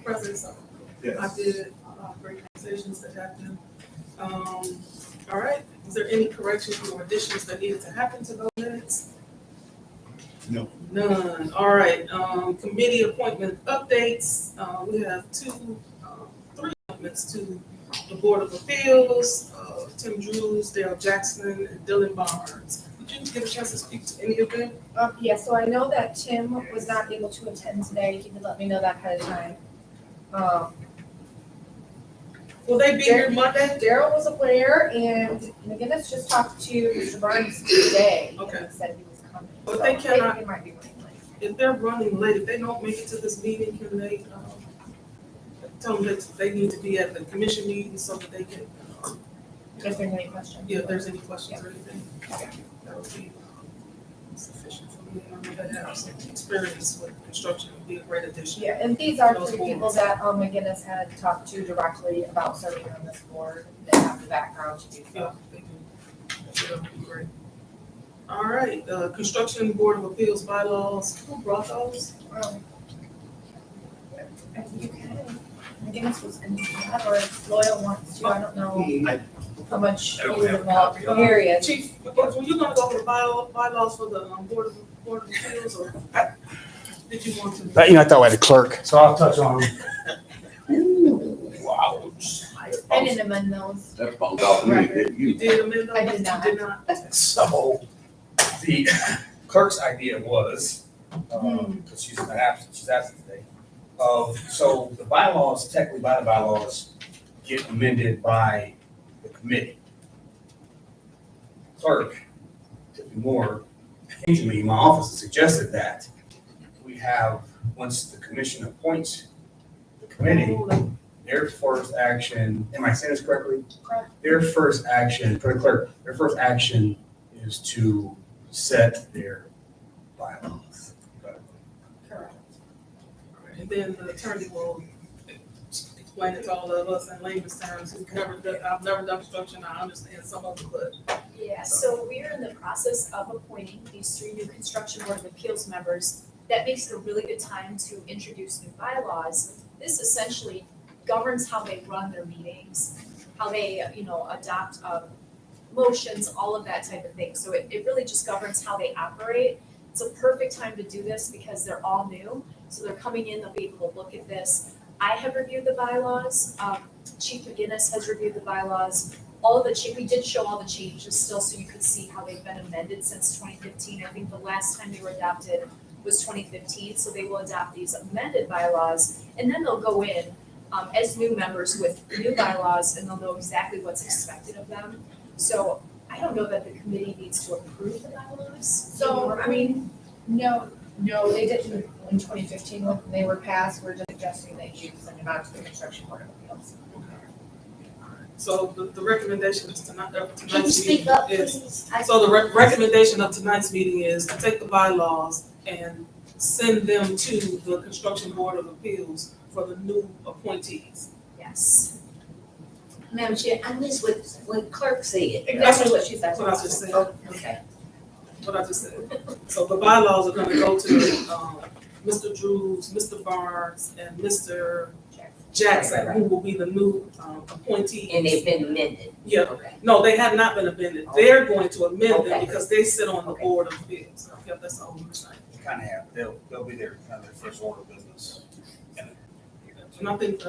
present, so Yes. I did great conversations that happened. All right, is there any corrections or additions that needed to happen to those minutes? No. None. All right, committee appointment updates. We have three appointments to the Board of Appeals, Tim Drews, Dale Jackson, and Dylan Barnes. Did you get a chance to speak to any of them? Yeah, so I know that Tim was not able to attend today. He did let me know that ahead of time. Will they be here Monday? Daryl was aware, and McGinnis just talked to Mr. Barnes today. Okay. And said he was coming. But So they cannot- They might be running late. If they're running late, if they don't make it to this meeting, can they, tell them that they need to be at the commission meeting so that they can, If there's any questions. yeah, if there's any questions or anything? Okay. That would be sufficient for me. I know they have some experience with construction, would be a great addition. Yeah, and these are Those three people boards. that McGinnis had talked to directly about serving on this board. They have the background to do Yeah, so. they do. That would be great. All right, Construction Board of Appeals bylaws, who brought those? You can, McGinnis was in that, or if Loyal wants to, I don't know how much he was involved, period. Chief, were you gonna go over the bylaws for the Board of Appeals, or did you want to? I thought we had a clerk, so I'll touch on them. Wow. I didn't amend those. That's about all me, didn't You you? did amend those? I did not. You did not? So the clerk's idea was, because she's absent today. So the bylaws, technically by the bylaws, get amended by the committee. Clerk, to be more, occasionally, my office has suggested that we have, once the commission appoints the committee, their first action, am I saying this correctly? Correct. Their first action, for the clerk, their first action is to set their bylaws. Correct. And then the attorney will explain it to all of us in layman's terms, I've never done construction, I understand some of it, but. Yeah, so we are in the process of appointing these three new Construction Board of Appeals members. That makes it a really good time to introduce new bylaws. This essentially governs how they run their meetings, how they, adopt motions, all of that type of thing. So it really just governs how they operate. It's a perfect time to do this because they're all new. So they're coming in, they'll be able to look at this. I have reviewed the bylaws. Chief McGinnis has reviewed the bylaws. We did show all the changes still, so you could see how they've been amended since 2015. I think the last time they were adopted was 2015, so they will adopt these amended bylaws, and then they'll go in as new members with new bylaws, and they'll know exactly what's expected of them. So I don't know that the committee needs to approve the bylaws. So, I mean, no, they didn't in 2015 when they were passed. We're just suggesting that you send them out to the Construction Board of Appeals. So the recommendation is Can you tonight's speak meeting up, is, please? so the recommendation of tonight's meeting is to take the bylaws and send them to the Construction Board of Appeals for the new appointees. Yes. Madam Chair, I missed what clerk said. Exactly what she said. That's what I just said. Okay. What I just said. So the bylaws are gonna go to, Mr. Drews, Mr. Barnes, and Mr. Jackson, who will be the new, appointee. And they've been amended. Yeah, Okay. no, they have not been amended. They're going to amend them Okay. because they sit on the Okay. Board of Appeals. Okay, that's all I'm saying. Kind of have, they'll be there, kind of their first order of business. And I think,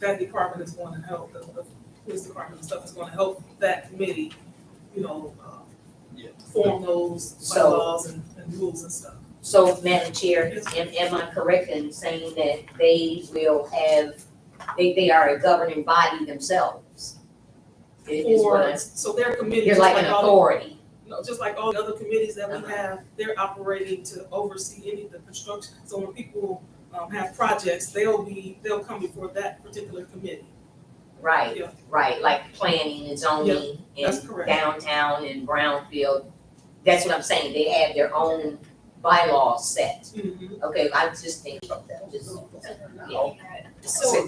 that department is going to help, the police department and stuff is going to help that committee, form those So- bylaws and rules and stuff. So, Madam Chair, am I correct in saying that they will have, they are a governing body themselves? Is what I- So their committee. They're just like an all- authority. No, just like all the other committees that we Uh-huh. have, they're operating to oversee any of the construction. So when people have projects, they'll come before that particular committee. Right, Yeah. right, like planning and zoning that's in correct. downtown and brownfield. That's what I'm saying, they have their own bylaws set. Mhm. Okay, I just think, just, yeah. So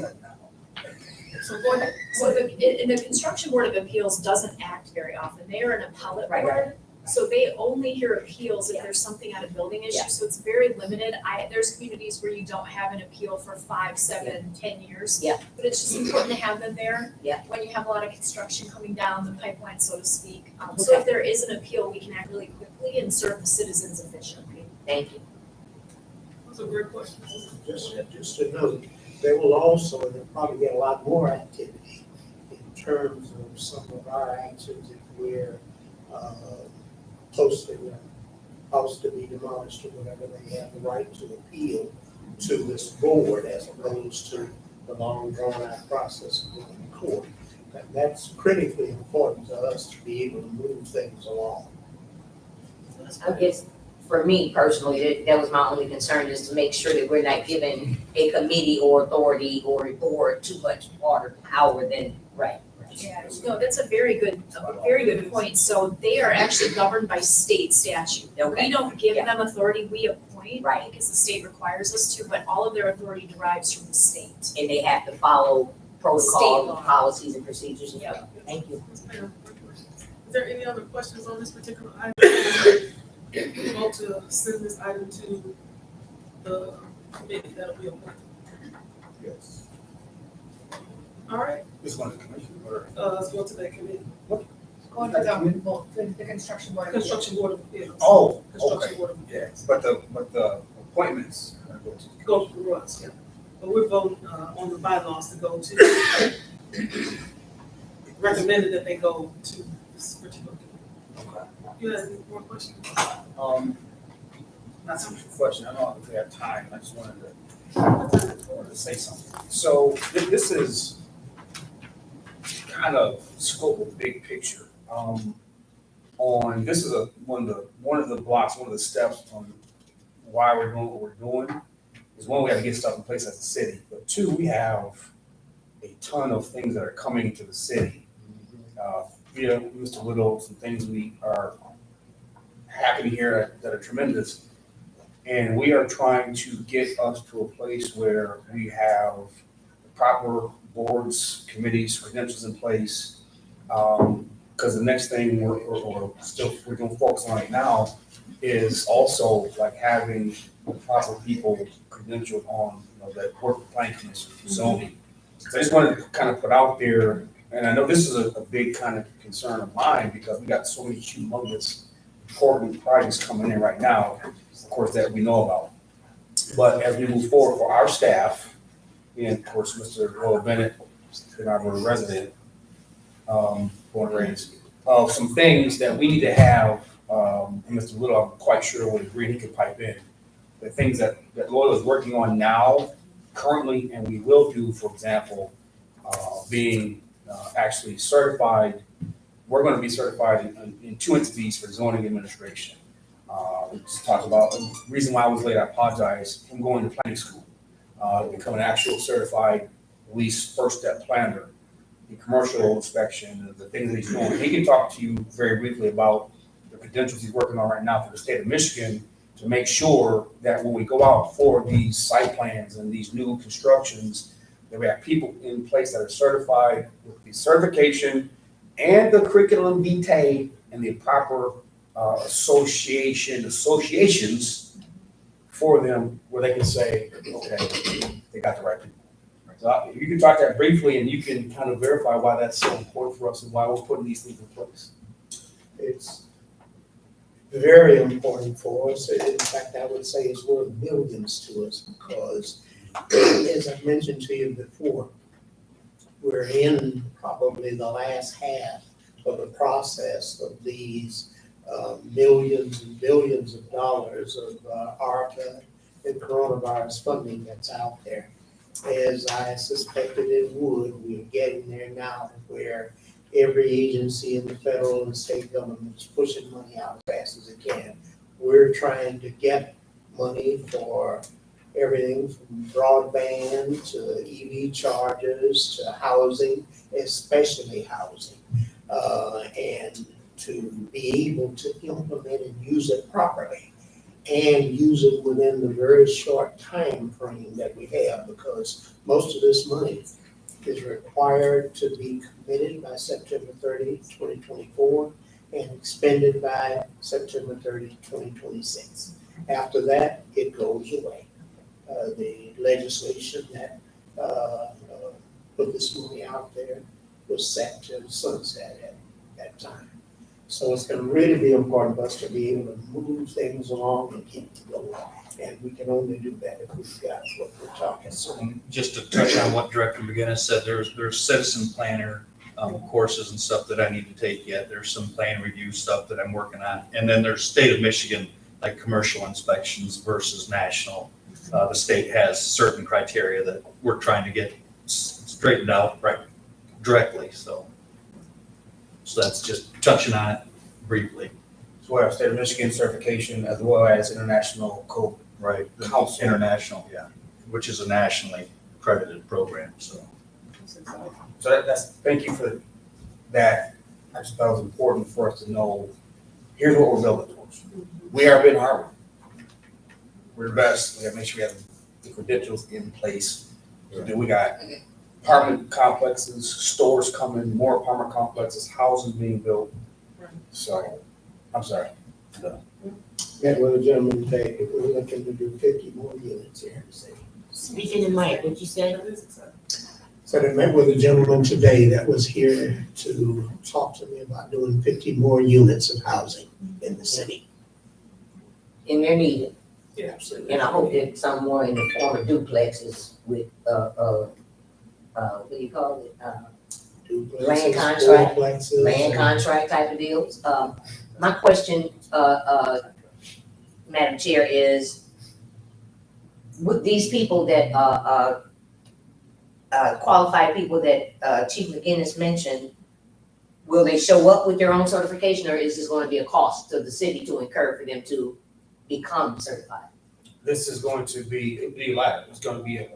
go ahead. So the Construction Board of Appeals doesn't act very often. They are an appellate Right, board. So they only hear appeals if there's something on a building issue, Yeah. so it's very limited. There's communities where you don't have an appeal for 5, 7, 10 years. Yeah. But it's just important to have them there. Yeah. When you have a lot of construction coming down the pipeline, so to speak. So if there is an appeal, we can act really quickly and serve the citizens efficiently. Thank you. That's a great question. Just to note, there will also, and there'll probably get a lot more activity in terms of some of our actions if we're, close to a house to be demolished or whatever, they have the right to appeal to this board as opposed to the long drawn out process of going to court. That's critically important to us to be able to move things along. I guess for me personally, that was my only concern, is to make sure that we're not giving a committee or authority or a board too much more power than, right. Yeah, no, that's a very good point. So they are actually governed by state statute. Okay. We don't give Yeah. them authority, we appoint, Right. because the state requires us to, but all of their authority derives from the state. And they have to follow protocol, law. policies and procedures and Yep. stuff. Thank you. Yes, ma'am. Is there any other questions on this particular item? We want to send this item to the committee that'll be appointed. Yes. All right, This one, the commission, or? let's go to that committee. Going to the construction board of appeals. Construction Board of Appeals. Oh, Construction okay, Board of Appeals. yeah, but the appointments are going to. Go to the Russ, yeah. But we're voting, on the bylaws to go to, recommended that they go to this particular committee. Okay. You have any more questions? Not so much a question, I don't know if we have time, I just wanted to say something. So this is kind of scope of big picture. This is one of the blocks, one of the steps on why we're doing what we're doing, is one, we have to get stuff in place as a city, but two, we have a ton of things that are coming to the city. Via Mr. Little, some things we are happening here that are tremendous. And we are trying to get us to a place where we have the proper boards, committees, credentials in place. Because the next thing we're going to focus on right now is also like having the proper people credentialed on, that work with planning commission, zoning. So I just wanted to kind of put out there, and I know this is a big kind of concern of mine because we got so many humongous important projects coming in right now, of course, that we know about. But as we move forward for our staff, and of course, Mr. Roy Bennett, and our resident, born and raised, of some things that we need to have, and Mr. Little, I'm quite sure would agree, he could pipe in. The things that Loyal is working on now, currently, and we will do, for example, being actually certified. We're going to be certified in 2 entities for zoning administration. We just talked about the reason why I was late. I apologize. I'm going to planning school, to become an actual certified lease first step planner, the commercial inspection, the things that he's doing. He can talk to you very briefly about the credentials he's working on right now for the state of Michigan to make sure that when we go out for these site plans and these new constructions, that we have people in place that are certified with the certification and the curriculum vitae and the proper associations for them where they can say, okay, they got the right people. So you can talk that briefly and you can kind of verify why that's so important for us and why we're putting these things in place. It's very important for us. In fact, I would say it's worth millions to us because, as I mentioned to you before, we're in probably the last half of the process of these millions and billions of dollars of ARPA and coronavirus funding that's out there. As I suspected it would, we're getting there now where every agency in the federal and state government is pushing money out as fast as it can. We're trying to get money for everything from broadband to EV chargers to housing, especially housing, and to be able to implement and use it properly and use it within the very short time frame that we have, because most of this money is required to be committed by September 30, 2024, and expended by September 30, 2026. After that, it goes away. The legislation that put this money out there was set to sunset at that time. So it's gonna really be important for us to be able to move things along and keep it going. And we can only do that if we've got what we're talking about. Just to touch on what Director McGinnis said, there's citizen planner courses and stuff that I need to take yet. There's some plan review stuff that I'm working on. And then there's state of Michigan, like commercial inspections versus national. The state has certain criteria that we're trying to get straightened out right directly, so that's just touching on it briefly. So we have state of Michigan certification as well as international code. Right. Council. International, yeah, which is a nationally accredited program, so. So that's, thank you for that. I just thought it was important for us to know, here's what we're building towards. We are Benton Harbor. We're the best. We gotta make sure we have the credentials in place. We got apartment complexes, stores coming, more apartment complexes, houses being built. So, I'm sorry. Met with a gentleman today, we're looking to do 50 more units here in the city. Speaking in mic, what you say? That is exciting. So I met with a gentleman today that was here to talk to me about doing 50 more units of housing in the city. And they're needed, Yeah, absolutely. and I hope that some more in the form of duplexes with, what do you call it? Duplexes, Land contract, fourplexes, Land and- contract type of deals. My question, Madam Chair, is with these people that, qualified people that, Chief McGinnis mentioned, will they show up with their own certification, or is this gonna be a cost to the city to incur for them to become certified? This is going to be latter. It's gonna be a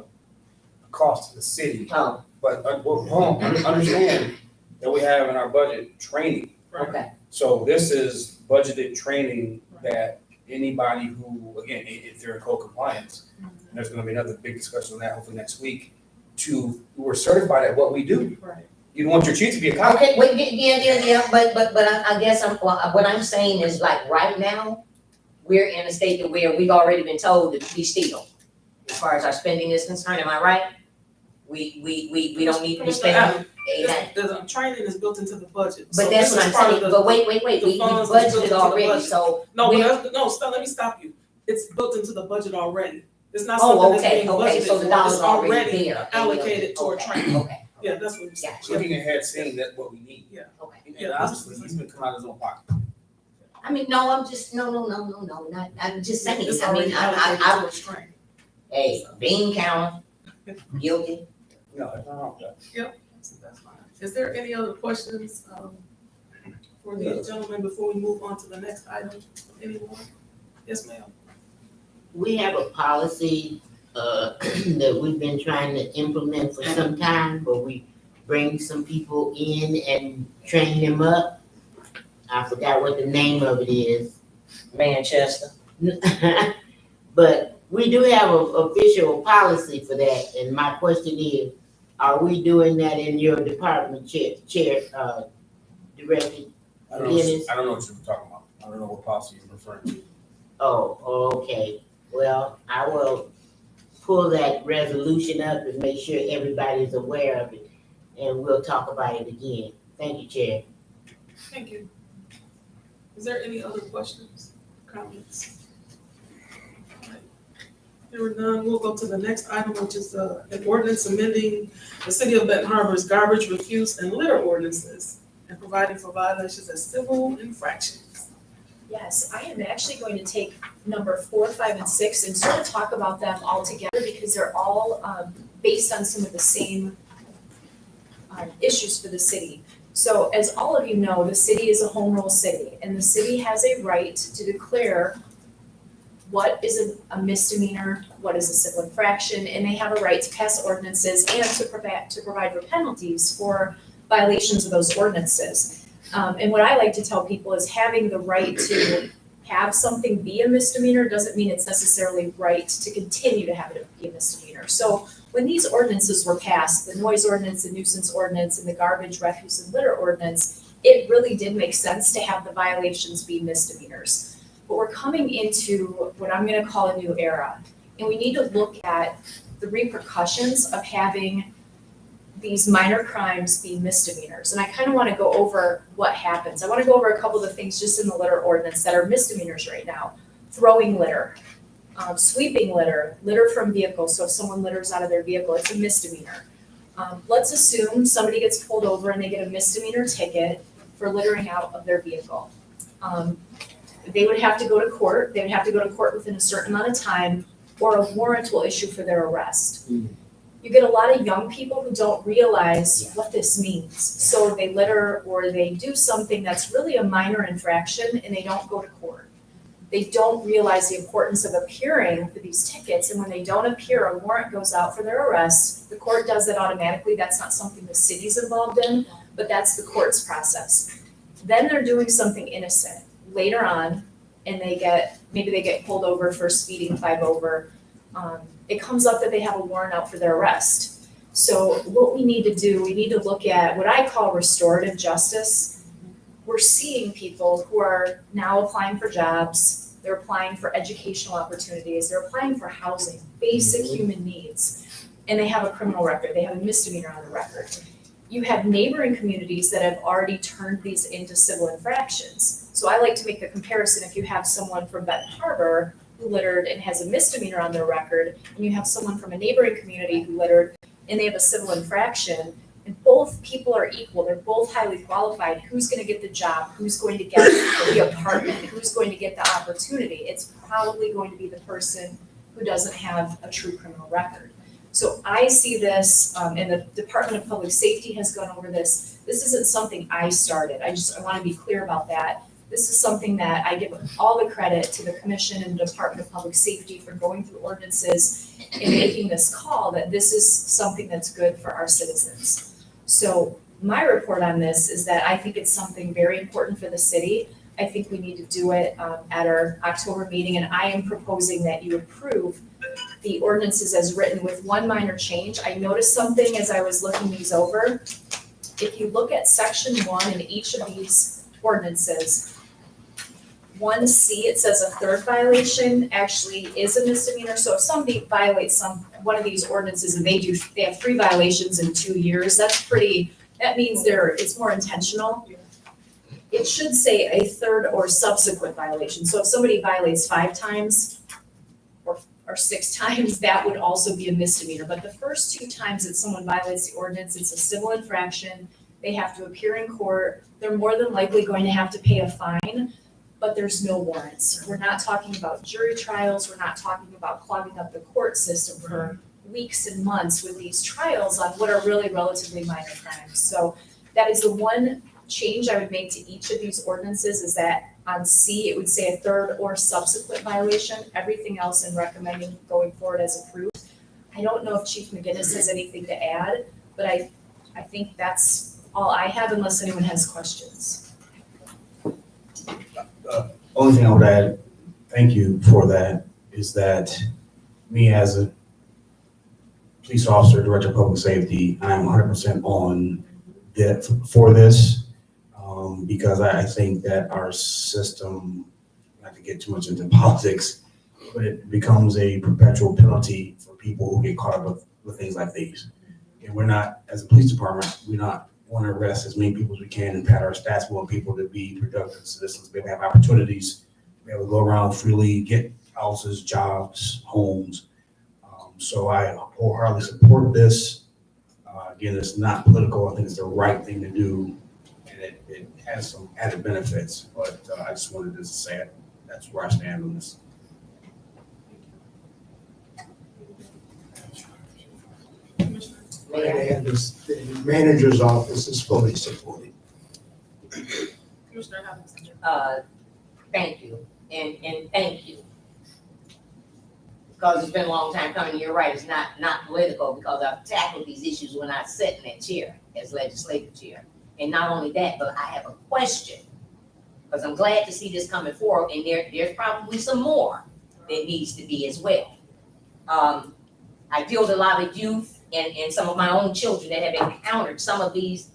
cost to the city. Oh, But, understand that we have in our budget training. okay, So this is budgeted training that anybody who, again, if they're in code compliance, and there's gonna be another big discussion on that hopefully next week, who are certified at what we do. Right. You want your chief to be a cop. okay, wait, yeah, but I guess what I'm saying is like right now, we're in a state where we've already been told to be still. As far as our spending is concerned, am I right? We don't need to be spending. The training is built into the budget. But So that's this what is I'm part of saying, the- but wait, the we funds is built budgeted into the already, budget. so. No, we're- stop, let me stop you. It's built into the budget already. It's not Oh, something that's okay, being okay, budgeted so for, the dollar's it's already already there. allocated toward Okay, training. Okay, Yeah, that's what you're saying. Gotcha. Looking ahead, seeing that what we need. okay. And Yeah, honestly, he's been coming out of his own pocket. I mean, no, I'm just, no, not, I'm just saying, It's I mean, already allocated I, towards training. hey, bean counter, guilty. No, that's not wrong with that. So that's fine. Is there any other questions, for the gentleman before we move on to the next item? Anyone? Yes, ma'am. We have a policy, that we've been trying to implement for some time, but we bring some people in and train them up. I forgot what the name of it is. Manchester. But we do have a official policy for that, and my question is, are we doing that in your department, Chair, Director? I don't know what you're talking about. I don't know what policy you're referring to. Oh, okay. Well, I will pull that resolution up and make sure everybody's aware of it, and we'll talk about it again. Thank you, Chair. Thank you. Is there any other questions, comments? All right. There were none. We'll go to the next item, which is an ordinance amending the City of Benton Harbor's garbage, refuse, and litter ordinances and providing for violations as civil infractions. Yes, I am actually going to take number 4, 5, and 6 and sort of talk about them all together because they're all based on some of the same issues for the city. So as all of you know, the city is a home rule city, and the city has a right to declare what is a misdemeanor, what is a civil infraction, and they have a right to pass ordinances and to provide for penalties for violations of those ordinances. And what I like to tell people is having the right to have something be a misdemeanor doesn't mean it's necessarily right to continue to have it be a misdemeanor. So when these ordinances were passed, the noise ordinance, the nuisance ordinance, and the garbage, refuse, and litter ordinance, it really did make sense to have the violations be misdemeanors. But we're coming into what I'm gonna call a new era. And we need to look at the repercussions of having these minor crimes be misdemeanors. And I kind of want to go over what happens. I want to go over a couple of the things just in the litter ordinance that are misdemeanors right now. Throwing litter, sweeping litter, litter from vehicles. So if someone litters out of their vehicle, it's a misdemeanor. Let's assume somebody gets pulled over and they get a misdemeanor ticket for littering out of their vehicle. They would have to go to court. They would have to go to court within a certain amount of time, or a warrant will issue for their arrest. You get a lot of young people who don't realize what this means. So they litter or they do something that's really a minor infraction and they don't go to court. They don't realize the importance of appearing for these tickets, and when they don't appear, a warrant goes out for their arrest. The court does it automatically. That's not something the city's involved in, but that's the court's process. Then they're doing something innocent later on, and maybe they get pulled over for speeding 5 over. It comes up that they have a warrant out for their arrest. So what we need to do, we need to look at what I call restorative justice. We're seeing people who are now applying for jobs, they're applying for educational opportunities, they're applying for housing, basic human needs, and they have a criminal record, they have a misdemeanor on the record. You have neighboring communities that have already turned these into civil infractions. So I like to make the comparison, if you have someone from Benton Harbor who littered and has a misdemeanor on their record, and you have someone from a neighboring community who littered and they have a civil infraction, and both people are equal, they're both highly qualified, who's gonna get the job, who's going to get the apartment, who's going to get the opportunity? It's probably going to be the person who doesn't have a true criminal record. So I see this, and the Department of Public Safety has gone over this. This isn't something I started. I wanna be clear about that. This is something that I give all the credit to the Commission and the Department of Public Safety for going through ordinances and making this call that this is something that's good for our citizens. So my report on this is that I think it's something very important for the city. I think we need to do it at our October meeting, and I am proposing that you approve the ordinances as written with one minor change. I noticed something as I was looking these over. If you look at section 1 in each of these ordinances, 1C, it says a third violation actually is a misdemeanor. So if somebody violates one of these ordinances and they have 3 violations in 2 years, that means it's more intentional. It should say a third or subsequent violation. So if somebody violates 5 times or 6 times, that would also be a misdemeanor. But the first 2 times that someone violates the ordinance, it's a civil infraction. They have to appear in court. They're more than likely going to have to pay a fine, but there's no warrants. We're not talking about jury trials. We're not talking about clogging up the court system for weeks and months with these trials on what are really relatively minor crimes. So that is the one change I would make to each of these ordinances, is that on C, it would say a third or subsequent violation. Everything else in recommending going forward as approved. I don't know if Chief McGinnis has anything to add, but I think that's all I have, unless anyone has questions. Only thing I would add, thank you for that, is that me as a police officer, director of public safety, I am 100% on that for this, because I think that our system, not to get too much into politics, but it becomes a perpetual penalty for people who get caught up with things like these. And we're not, as a police department, we're not want to arrest as many people as we can and pat our stats. We want people to be productive citizens, be able to have opportunities, be able to go around freely, get houses, jobs, homes. So I wholeheartedly support this. Again, it's not political. I think it's the right thing to do, and it has some added benefits. But I just wanted to say it. That's where I stand on this. Right, and the manager's office is fully supported. Commissioner Hutchinson. Thank you, and thank you. Because it's been a long time coming, you're right, it's not political, because I've tackled these issues when I sat in that chair as legislative chair. And not only that, but I have a question, because I'm glad to see this coming forward, and there's probably some more that needs to be as well. I deal with a lot of youth and some of my own children that have encountered some of these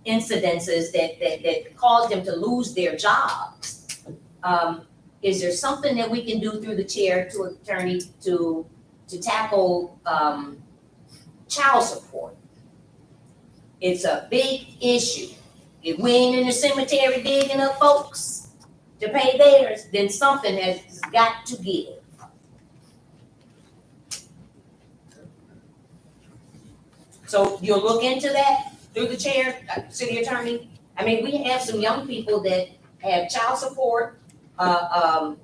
incidences that cause them to lose their jobs. Is there something that we can do through the chair to attorney to tackle, child support? It's a big issue. If we ain't in the cemetery digging up folks to pay theirs, then something has got to give. So you'll look into that through the chair, city attorney? I mean, we have some young people that have child support, that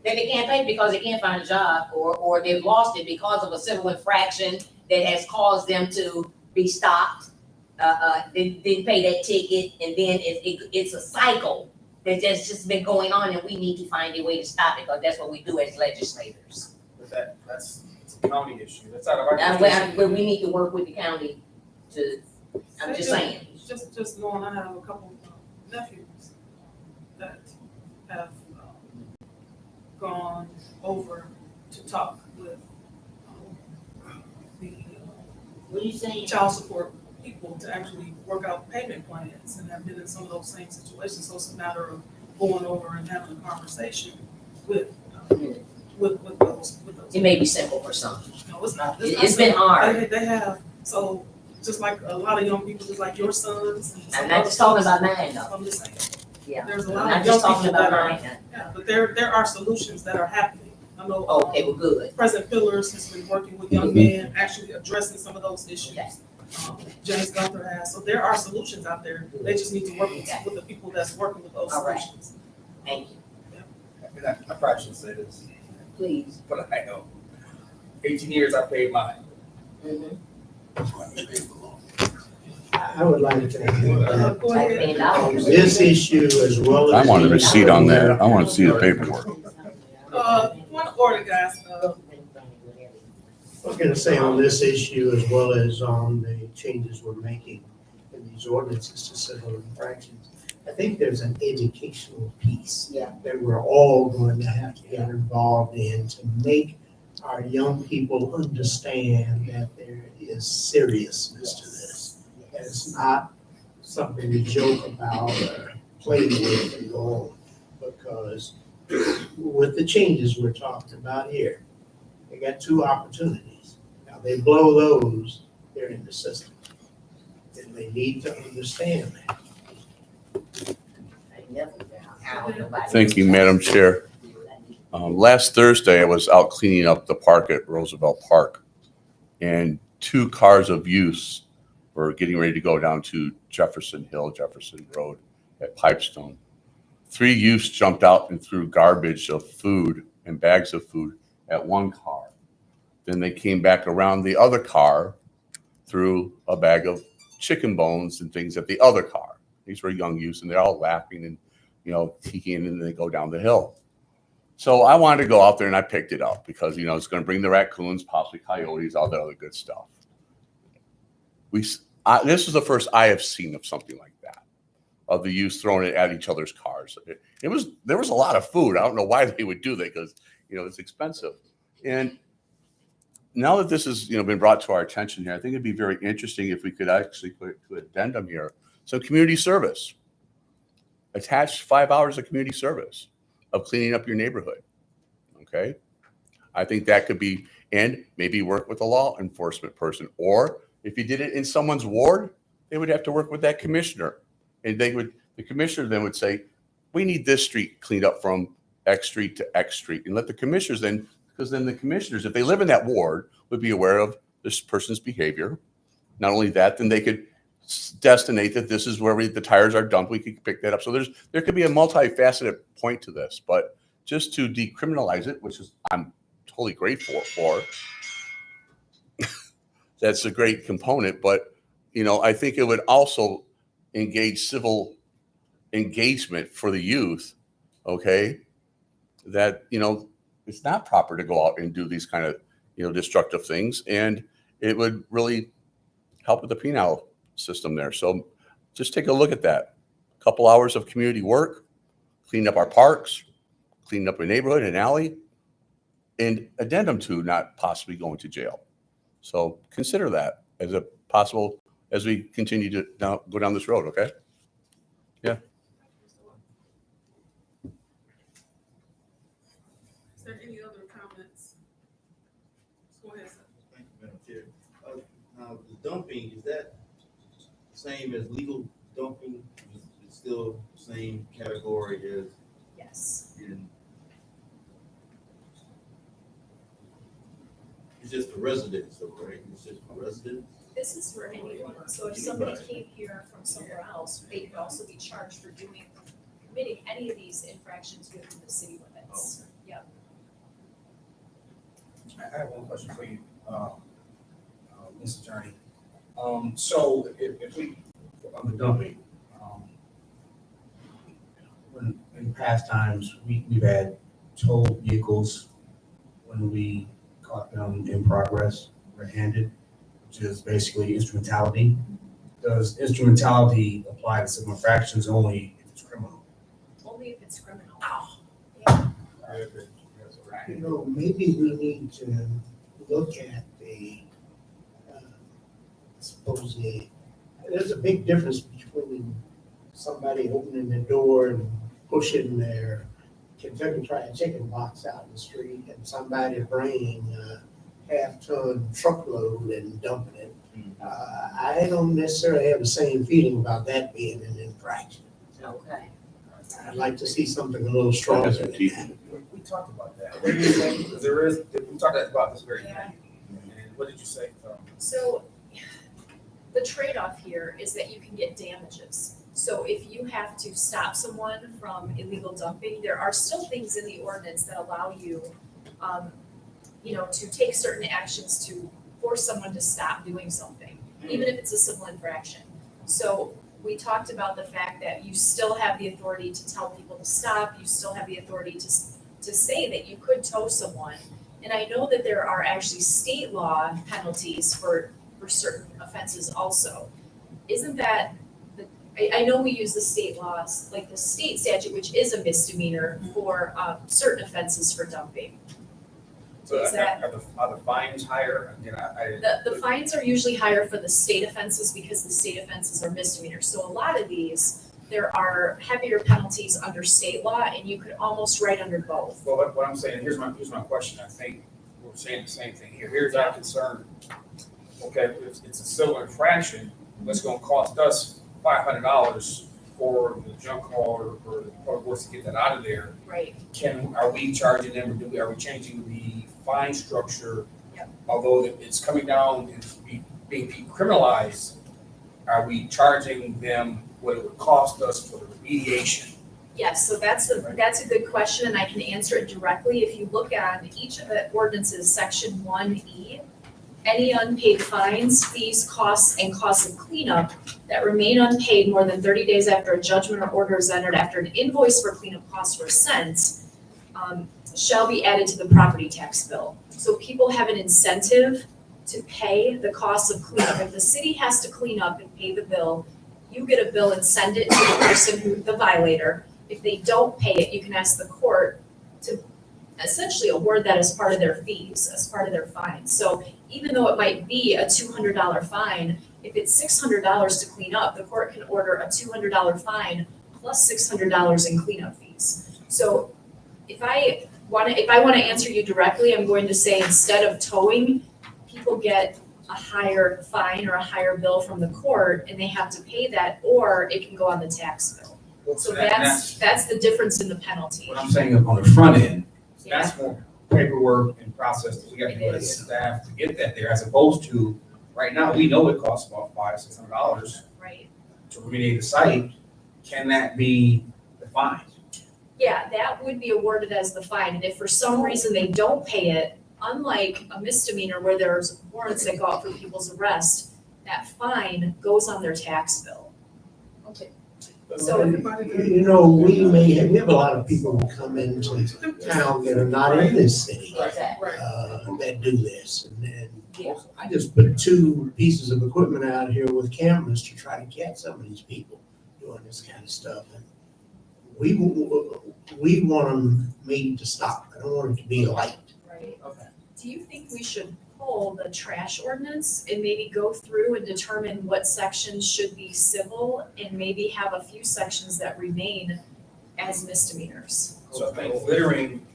they can't pay because they can't find a job, or they've lost it because of a civil infraction that has caused them to be stopped. They didn't pay that ticket, and then it's a cycle that's just been going on, and we need to find a way to stop it, because that's what we do as legislators. But that's a county issue, that's out of our. But we need to work with the county to, I'm just saying. Just knowing I have a couple of nephews that have gone over to talk with the What are you saying? child support people to actually work out payment plans, and have been in some of those same situations. So it's a matter of going over and having a conversation with those. It may be simple for some. No, it's not. It's been hard. They have, so just like a lot of young people, just like your sons. and some I'm not other just talking folks, about mine though. I'm just saying, Yeah. there's a I'm lot not of young just talking people about that are, mine. yeah, but there are solutions that are happening. I know. Okay, well, good. President Pillars has been working with young men, actually addressing some of those issues. Okay. James Gunther has, so there are solutions out there. They just need to work with the people that's working with those All right. solutions. Thank you. And I probably shouldn't say this, Please. but I know. 18 years I paid mine. Mhm. I would like to add Go Like ahead. $10. this issue as well as. I want a receipt on that. I want to see the paperwork. Point of order, guys. I was gonna say on this issue as well as on the changes we're making in these ordinances to civil infractions. I think there's an educational piece. Yeah. That we're all going to have to get involved in to make our young people understand that there is seriousness to this. That it's not something to joke about or play with and go on. Because with the changes we're talking about here, they got two opportunities. Now, they blow those, they're in the system. And they need to understand that. Thank you, Madam Chair. Last Thursday, I was out cleaning up the park at Roosevelt Park, and 2 cars of use were getting ready to go down to Jefferson Road at Pipestone. 3 youths jumped out and threw garbage of food and bags of food at one car. Then they came back around the other car, threw a bag of chicken bones and things at the other car. These were young youths, and they're all laughing and, teeking, and then they go down the hill. So I wanted to go out there, and I picked it up because, it's going to bring the raccoons, possibly coyotes, all that other good stuff. This is the first I have seen of something like that, of the youths throwing it at each other's cars. There was a lot of food. I don't know why they would do that because, it's expensive. And now that this has, been brought to our attention here, I think it'd be very interesting if we could actually put an addendum here. So community service. Attach 5 hours of community service of cleaning up your neighborhood. Okay? I think that could be, and maybe work with a law enforcement person. Or if you did it in someone's ward, they would have to work with that commissioner. And the commissioner then would say, we need this street cleaned up from X street to X street. And let the commissioners then, because then the commissioners, if they live in that ward, would be aware of this person's behavior. Not only that, then they could destinate that this is where the tires are dumped. We could pick that up. So there could be a multifaceted point to this, but just to decriminalize it, which is I'm totally grateful for. That's a great component, but I think it would also engage civil engagement for the youth. Okay, that it's not proper to go out and do these kind of destructive things, and it would really help with the penal system there. So just take a look at that. A couple hours of community work, clean up our parks, clean up our neighborhood and alley, and addendum to not possibly going to jail. So consider that as a possible as we continue to go down this road, okay? Is there any other comments? Go ahead, sir. Thank you, Madam Chair. Now, the dumping, is that same as legal dumping? It's still the same category as Yes. in? It's just for residents, though, right? It's just for residents? This is for anyone, so if somebody came here from somewhere else, they could also be charged for committing any of these infractions within the city limits. Yep. I have one question for you, Mr. Attorney. So if we, on the dumping, When, in past times, we've had towed vehicles when we caught them in progress, red-handed, which is basically instrumentality. Does instrumentality apply to civil infractions only if it's criminal? Only if it's criminal. You know, maybe we need to look at the, there's a big difference between somebody opening the door and pushing their Kentucky Fried Chicken box out in the street and somebody bringing a half-ton truckload and dumping it. I don't necessarily have the same feeling about that being an infraction. Okay. I'd like to see something a little stronger That's than what teeth. that. we talked about that. What did you say? Because there is, we talked about this very thing. And what did you say? So the trade-off here is that you can get damages. So if you have to stop someone from illegal dumping, there are still things in the ordinance that allow you, to take certain actions to force someone to stop doing something, even if it's a civil infraction. So we talked about the fact that you still have the authority to tell people to stop, you still have the authority to say that you could tow someone. And I know that there are actually state law penalties for certain offenses also. Isn't that, I know we use the state laws, like the state statute, which is a misdemeanor for certain offenses for dumping. So Is that- are the fines higher? Again, The fines are usually higher for the state offenses because the state offenses are misdemeanors. So a lot of these, there are heavier penalties under state law and you could almost write under both. Well, what I'm saying, here's my question. I think we're saying the same thing here. Here's our concern. Okay, it's a civil infraction, it's gonna cost us $500 for the junk haul or the public works to get that out of there. Right. Are we charging them, or are we changing the fine structure? Yep. Although it's coming down and being decriminalized, are we charging them what it would cost us for the remediation? Yes, so that's a good question and I can answer it directly. If you look at each of the ordinances, section 1E, any unpaid fines, fees, costs, and costs of cleanup that remain unpaid more than 30 days after a judgment or order is entered after an invoice for cleanup costs were sent, shall be added to the property tax bill. So people have an incentive to pay the costs of cleanup. If the city has to clean up and pay the bill, you get a bill and send it to the person the violator. If they don't pay it, you can ask the court to essentially award that as part of their fees, as part of their fine. So even though it might be a $200 fine, if it's $600 to clean up, the court can order a $200 fine plus $600 in cleanup fees. So if I want to answer you directly, I'm going to say instead of towing, people get a higher fine or a higher bill from the court and they have to pay that, or it can go on the tax bill. So that's the difference in the penalty. What I'm saying on the front end, Yeah. that's more paperwork and process that we got to do as staff to get that there, as opposed to, right now, we know it costs about $500-600 Right. to remediate the site. Can that be the fine? Yeah, that would be awarded as the fine, and if for some reason they don't pay it, unlike a misdemeanor where there's warrants that go out for people's arrest, that fine goes on their tax bill. Okay. So- You know, we have a lot of people who come into town that are not in this city, Exactly. that do this. And Yeah. I just put 2 pieces of equipment out here with cameras to try to catch some of these people doing this kind of stuff. And we want them made to stop. I don't want it to be light. Right. Okay. Do you think we should pull the trash ordinance and maybe go through and determine what sections should be civil and maybe have a few sections that remain as misdemeanors. So I think littering,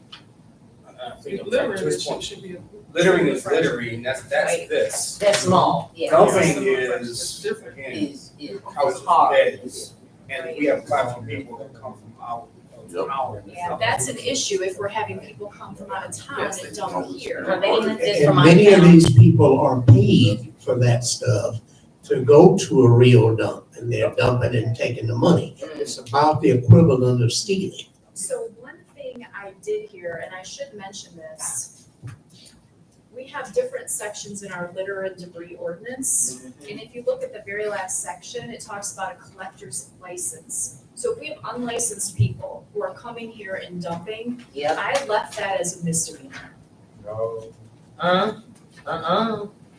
I think I'm trying Littering to twist one. should be. Littering is littering, that's Right. this. That's small, yeah. Dumping It's is, different. again, Is houses, hard. beds, and we have quite a few people that come from out of Yep. town. Yeah, that's an issue if we're having people come from out of town and dump here. Well, they didn't just And from out many of town. these people are paid for that stuff to go to a real dump, and they're dumping and taking the money. It's about the equivalent of stealing. So one thing I did hear, and I should mention this, we have different sections in our litter and debris ordinance. And if you look at the very last section, it talks about a collector's license. So if we have unlicensed people who are coming here and dumping, Yep. I left that as a misdemeanor. No,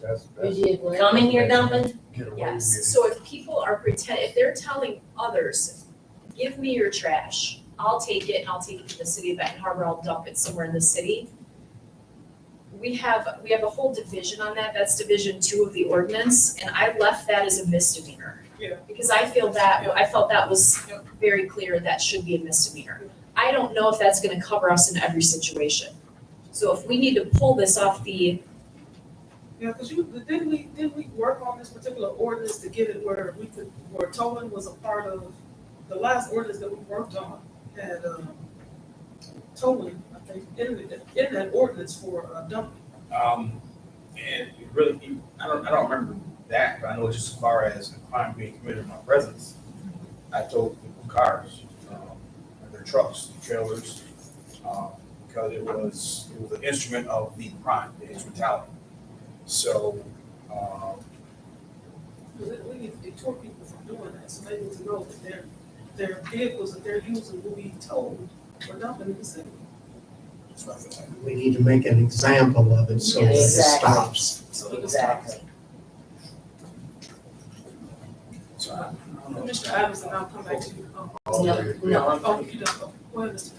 that's, Come in here dumping? Yes, so if people are if they're telling others, give me your trash, I'll take it and I'll take it to the city of Benton Harbor, I'll dump it somewhere in the city. We have a whole division on that, that's Division 2 of the ordinance, and I left that as a misdemeanor. Yeah. Because I felt that was very clear, that should be a misdemeanor. I don't know if that's gonna cover us in every situation. So if we need to pull this off the, Yeah, because didn't we work on this particular ordinance to get it where where towing was a part of, the last ordinance that we worked on had, towing, I think, in that ordinance for dumping. And it really, I don't remember that, but I know just as far as a crime being committed in my presence, I told people cars, their trucks, trailers, because it was an instrument of the crime, the instrumentality. So, We need to deter people from doing that, so they need to know that their vehicles that they're using will be towed or dumping in the city. We need to make an example of it so that it Exactly. stops. So it stops. Exactly. so I don't know. Mr. Adams, and I'll come back to you. No, I'm Oh, you don't, go ahead, Mr. Adams.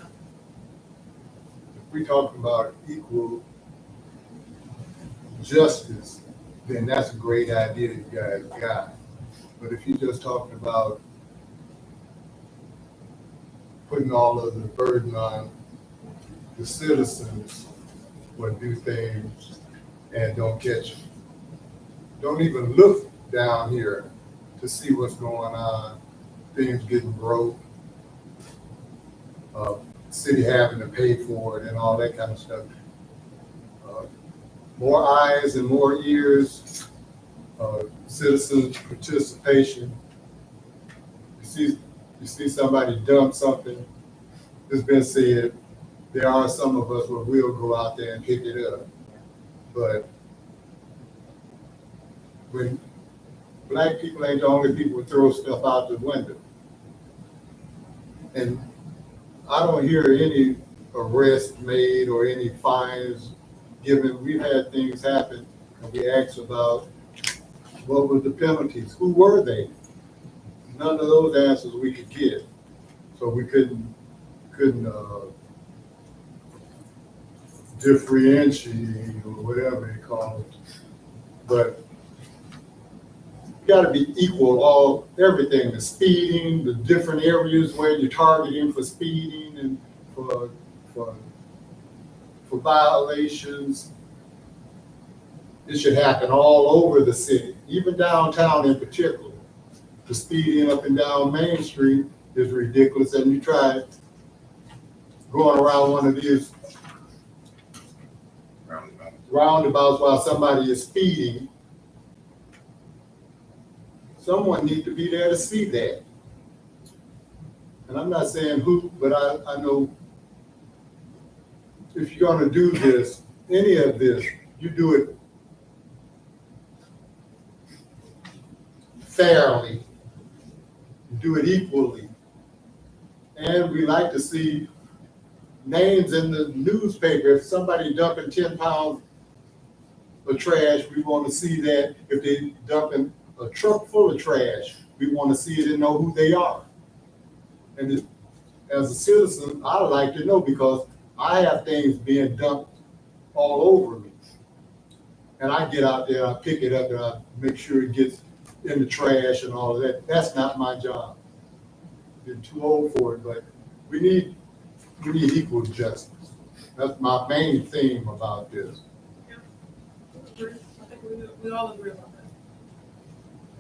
If we talk about equal justice, then that's a great idea you guys got. But if you're just talking about putting all of the burden on the citizens who do things and don't catch them, don't even look down here to see what's going on, things getting broke, city having to pay for it and all that kind of stuff. More eyes and more ears, citizen participation. You see somebody dump something, it's been said, there are some of us where we'll go out there and pick it up. But when black people ain't the only people who throw stuff out the window. And I don't hear any arrests made or any fines given. We've had things happen and we asked about what were the penalties, who were they? None of those answers we could get. So we couldn't differentiate or whatever you call it. But you gotta be equal, everything, the speeding, the different areas where you're targeting for speeding and for violations. It should happen all over the city, even downtown in particular. The speeding up and down Main Street is ridiculous, and you try going around one of these roundabouts while somebody is speeding. Someone needs to be there to see that. And I'm not saying who, but I know if you're gonna do this, any of this, you do it fairly, you do it equally. And we like to see names in the newspaper. If somebody dumping 10 pounds of trash, we want to see that. If they dumping a truck full of trash, we want to see it and know who they are. And as a citizen, I'd like to know because I have things being dumped all over me. and I get out there, I pick it up, and I make sure it gets in the trash and all of that. That's not my job. Been too old for it, but we need equal justice. That's my main theme about this. I think we all agree about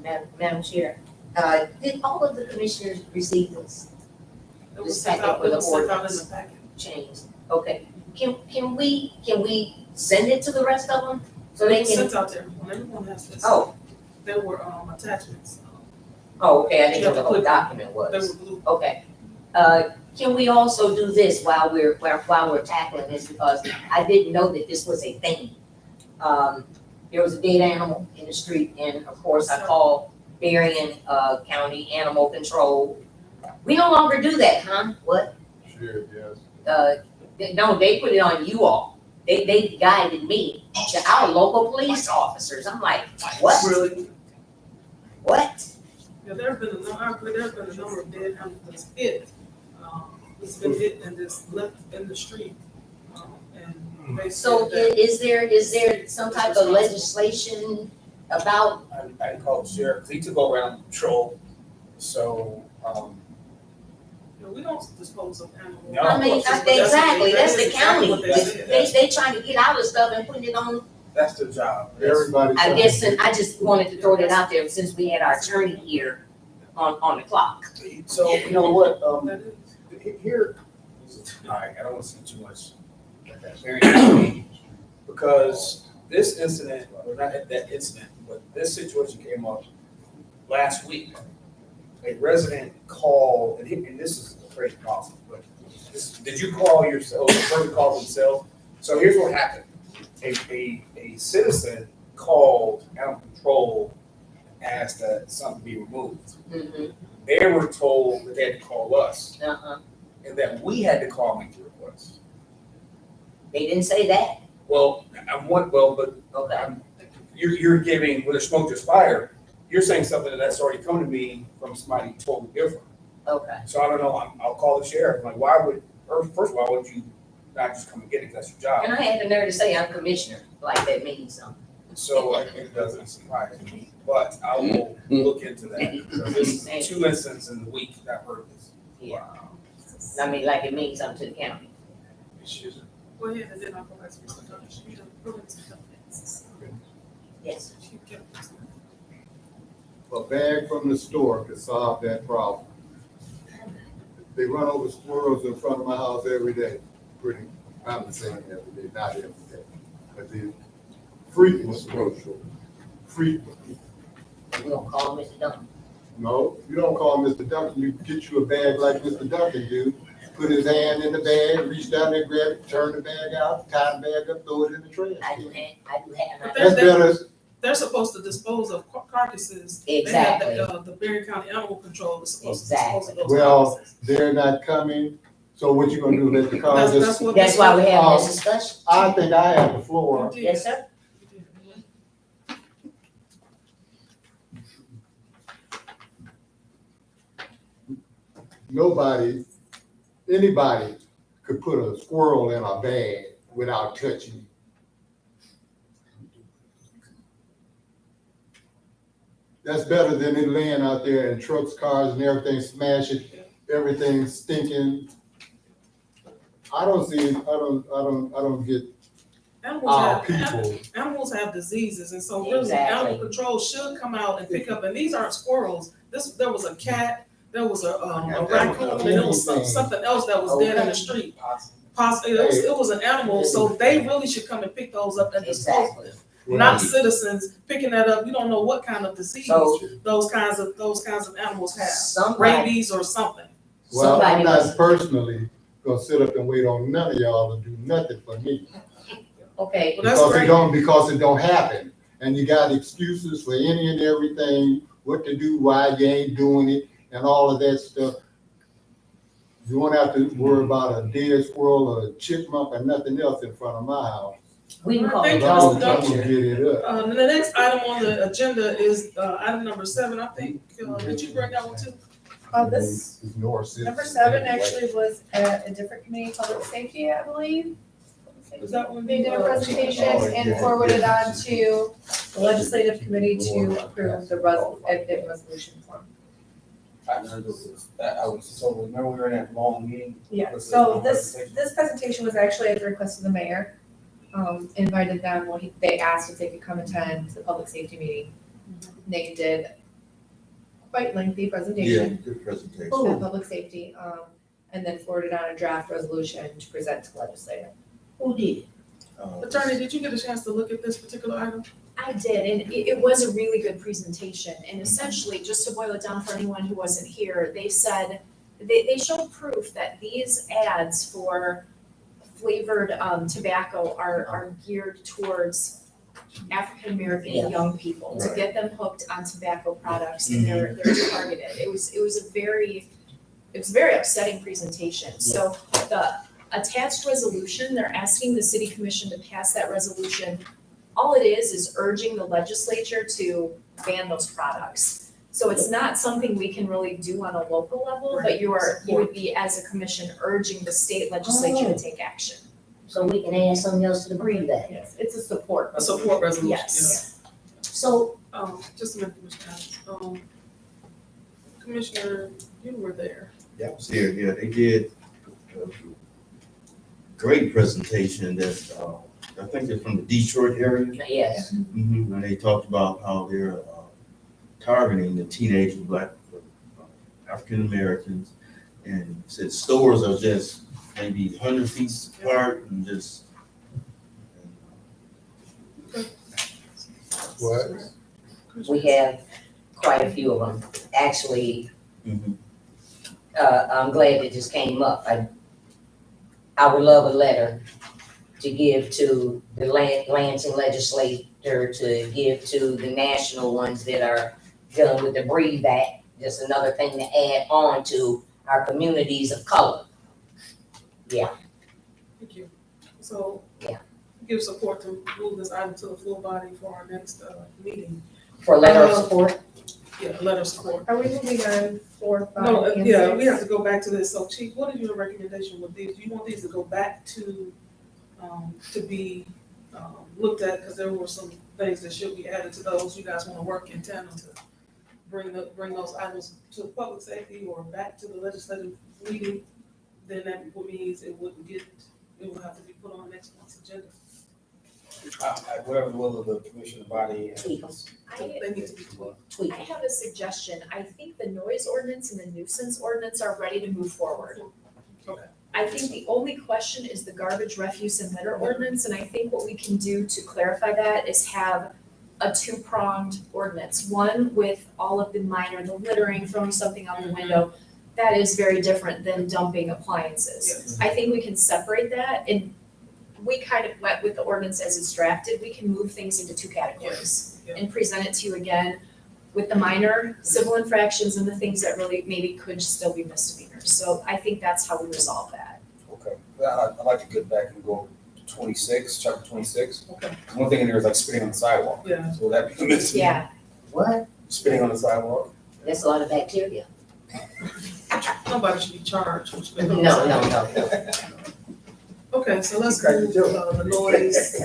that. Madam Chair, did all of the commissioners receive this It was This sent packet out, with it the was sent out in ordinance. the packet. change? Okay, can we send it to the rest of them? So It they was can, sent out to everyone, everyone has this. oh, There were, attachments, okay, I didn't know the whole document they was. were blue. Okay. Can we also do this while we're tackling this, because I didn't know that this was a thing. There was a dead animal in the street, and of course I called Berrien, County Animal Control. We no longer do that, huh? What? Sure, yes. No, they put it on you all. They guided me to our local police officers. I'm like, what? Really? What? Yeah, there's been a number of dead animals that's hit. It's been hit and just left in the street. And they So said that is there some type of legislation about, I called the sheriff, 'cause he took over animal control, so, you know, we don't dispose of animals. No. I mean, But that's- exactly, that's the exactly county. what they said. They trying to get out of stuff and putting it on. that's their job. Everybody. I guess, and I just wanted to throw that out there since we had our attorney here on the clock. So, you know what, That is. here, all right, I don't want to see too much like that, very, because this incident, or not that incident, but this situation came up last week. A resident called, and this is crazy possible, but did you call yourself, the person called themselves? So here's what happened. A citizen called animal control, asked that something be removed. Mhm. They were told that they had to call us, Uh-uh. and that we had to call make the request. They didn't say that. Well, but Okay. you're giving, where there's smoke, there's fire. You're saying something that's already come to me from somebody totally different. Okay. So I don't know, I'll call the sheriff, like, why would, or first of all, why would you not just come and get it, 'cause that's your And job? I had the nerve to say I'm commissioner, like that means something. So it doesn't surprise me, but I will look into that. So this is 2 instances in the week that I've heard this. Yeah. I mean, like it means something to the county. Go ahead and then I'll go back to Mr. Dutton. You don't- go ahead, Mr. Dutton. Yes. You get it. A bag from the store could solve that problem. They run over squirrels in front of my house every day, I'm saying every day, not every day, but they frequently. We gonna call Mr. Dunn. No, you don't call Mr. Duncan, you get you a bag like Mr. Duncan do, put his hand in the bag, reach down there, grab it, turn the bag out, tie the bag up, throw it in the trash. I do have. But That's better, They're supposed to dispose of carcasses. Exactly. They have the Berrien County Animal Control is supposed to dispose of those Well, carcasses. they're not coming, so what you gonna do, let the car just, what That's why we have this discussion. I think I have the floor. You did. Yes, sir. You did. Anybody could put a squirrel in a bag without touching it. That's better than it laying out there in trucks, cars, and everything smashing, everything stinking. I don't get our people. Animals have diseases, and so really, Exactly. animal control should come out and pick up, and these aren't squirrels. There was a cat, there was a raccoon, and there was something else that was dead in the street. Possibly, it was an animal, so they really should come and pick those up and dispose of Exactly. them. Not citizens picking that up. You don't know what kind of disease So- those kinds of animals have, Somebody, rabies or something. Well, I'm somebody not must, personally gonna sit up and wait on none of y'all to do nothing for me. okay, Well, that's great. Because it don't happen. And you got excuses for any and everything, what to do, why you ain't doing it, and all of that stuff. You won't have to worry about a dead squirrel or a chipmunk or nothing else in front of my house. we can call Thank it you, dog Mr. I'm Duncan. gonna get it up. The next item on the agenda is, item number 7, I think, did you bring that one too? This Ignore citizens number 7 anyway. actually was a different committee, public safety, I believe. Is that one? They did a presentation and forwarded on to the legislative committee to approve the resolution form. I was, so remember we were in that long meeting? Yeah, Was so long this presentation? presentation was actually at the request of the mayor. Invited them, they asked if they could come attend the public safety meeting. They did quite lengthy Yeah, presentation good presentation. at public safety, and then forwarded on a draft resolution to present to legislature. Who did? Attorney, did you get a chance to look at this particular item? I did, and it was a really good presentation, and essentially, just to boil it down for anyone who wasn't here, they said, they showed proof that these ads for flavored tobacco are geared towards African American Yeah. young people, to Right. get them hooked on tobacco products, and they're targeted. It was a very upsetting presentation. So the attached resolution, they're asking the city commission to pass that resolution. All it is urging the legislature to ban those products. So it's not something we can really do on a local level, but you would be, as a commission, urging the state legislature to take action. So we can add something else to the breathe that. Yes, it's a support. A support resolution, Yes. So, just a minute, Commissioner Adams. Commissioner, you were there. Yeah, I was here, yeah, they did a great presentation that's, I think they're from the Detroit area. yes, And they talked about how they're targeting the teenage black African Americans, and said stores are just maybe 100 feet apart and just. What? we have quite a few of them. Actually, Mhm. I'm glad it just came up. I would love a letter to give to the Lansing legislature, to give to the national ones that are dealing with the Breathe Act. Just another thing to add on to our communities of color. Thank you. So. Yeah. Give support to move this item to the full body for our next, meeting. For a letter of support, Yeah, a letter of support. Are we moving on 4, 5, No, and yeah, 6? we have to go back to this. So Chief, what is your recommendation with these? Do you want these to go back to be, looked at? Because there were some things that should be added to those. You guys want to work in tandem to bring those items to public safety or back to the legislative meeting? Then that means it will have to be put on next month's agenda. Whatever the will of the commission body. tweak them, They need to be tweaked. tweak I them. have a suggestion. I think the noise ordinance and the nuisance ordinance are ready to move forward. Okay. I think the only question is the garbage, refuse, and litter ordinance, and I think what we can do to clarify that is have a two-pronged ordinance. One with all of the minor, the littering, throwing something out the window. That is very different than dumping appliances. Yes. I think we can separate that, and we kind of went with the ordinance as it's drafted. We can move things into two categories Yeah. and present it to you again with the minor civil infractions and the things that really maybe could still be misdemeanors. So I think that's how we resolve that. Okay, I'd like to get back and go to 26, chapter 26. Okay. One thing in there is like spitting on the sidewalk. Yeah. So will that be a misdemeanor? Yeah, What? Spitting on the sidewalk? That's a lot of bacteria. Nobody should be charged for No, spending. no. Okay, so let's Crack the move the noise,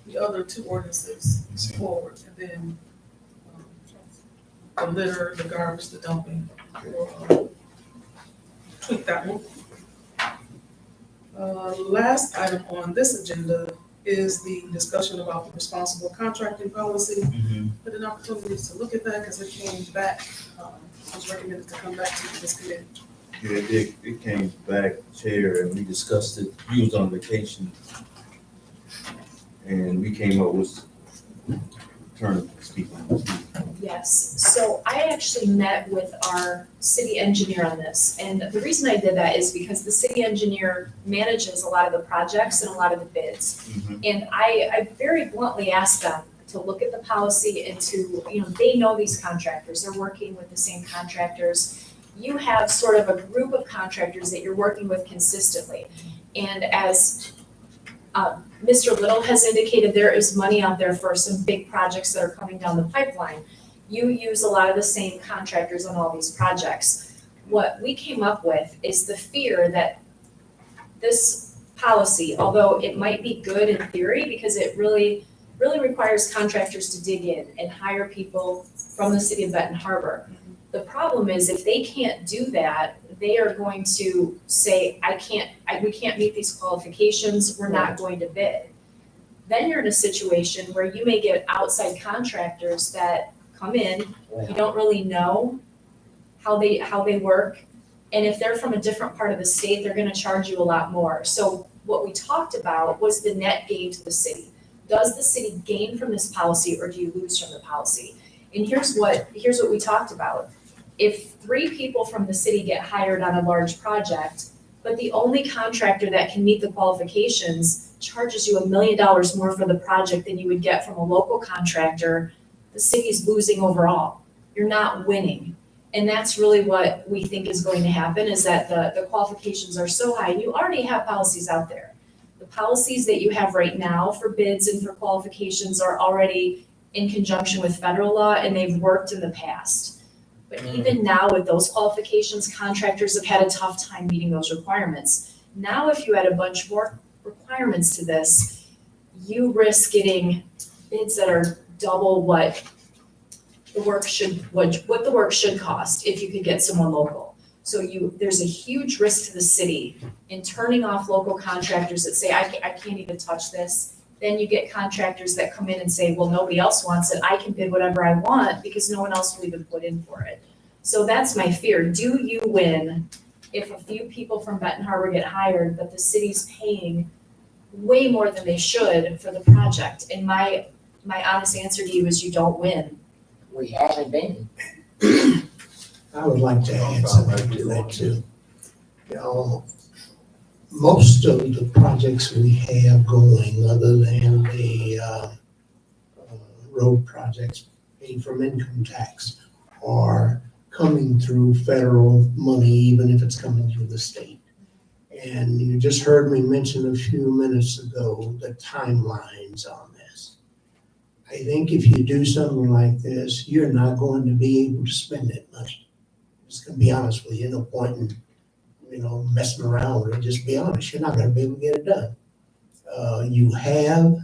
the other two ordinances forward, and then the litter, the garbage, the dumping, we'll tweak that one. Last item on this agenda is the discussion about the responsible contracting policy. Had an opportunity to look at that because it came back, it was recommended to come back to this committee. Yeah, it came back, Chair, and we discussed it. We was on vacation. And we came up with, turn to speak on this. yes. So I actually met with our city engineer on this. And the reason I did that is because the city engineer manages a lot of the projects and a lot of the bids. And I very bluntly asked them to look at the policy and to, they know these contractors, they're working with the same contractors. You have sort of a group of contractors that you're working with consistently. And as Mr. Little has indicated, there is money out there for some big projects that are coming down the pipeline. You use a lot of the same contractors on all these projects. What we came up with is the fear that this policy, although it might be good in theory because it really requires contractors to dig in and hire people from the city of Benton Harbor. The problem is if they can't do that, they are going to say, we can't meet these qualifications, we're not going to bid. Then you're in a situation where you may get outside contractors that come in, you don't really know how they work. And if they're from a different part of the state, they're gonna charge you a lot more. So what we talked about was the net gain to the city. Does the city gain from this policy or do you lose from the policy? And here's what we talked about. If 3 people from the city get hired on a large project, but the only contractor that can meet the qualifications charges you $1 million more for the project than you would get from a local contractor, the city's losing overall. You're not winning. And that's really what we think is going to happen, is that the qualifications are so high. You already have policies out there. The policies that you have right now for bids and for qualifications are already in conjunction with federal law, and they've worked in the past. But even now with those qualifications, contractors have had a tough time meeting those requirements. Now, if you add a bunch more requirements to this, you risk getting bids that are double what the work should cost if you could get someone local. So there's a huge risk to the city in turning off local contractors that say, I can't even touch this. Then you get contractors that come in and say, well, nobody else wants it. I can bid whatever I want because no one else will even put in for it. So that's my fear. Do you win if a few people from Benton Harbor get hired, but the city's paying way more than they should for the project? And my honest answer to you is you don't win. We haven't been. I would like to add something to that too. You know, most of the projects we have going, other than the road projects paid from income tax, are coming through federal money, even if it's coming through the state. And you just heard me mention a few minutes ago the timelines on this. I think if you do something like this, you're not going to be able to spend that money. Just gonna be honest with you, no point in, messing around with it. Just be honest, you're not gonna be able to get it done. You have,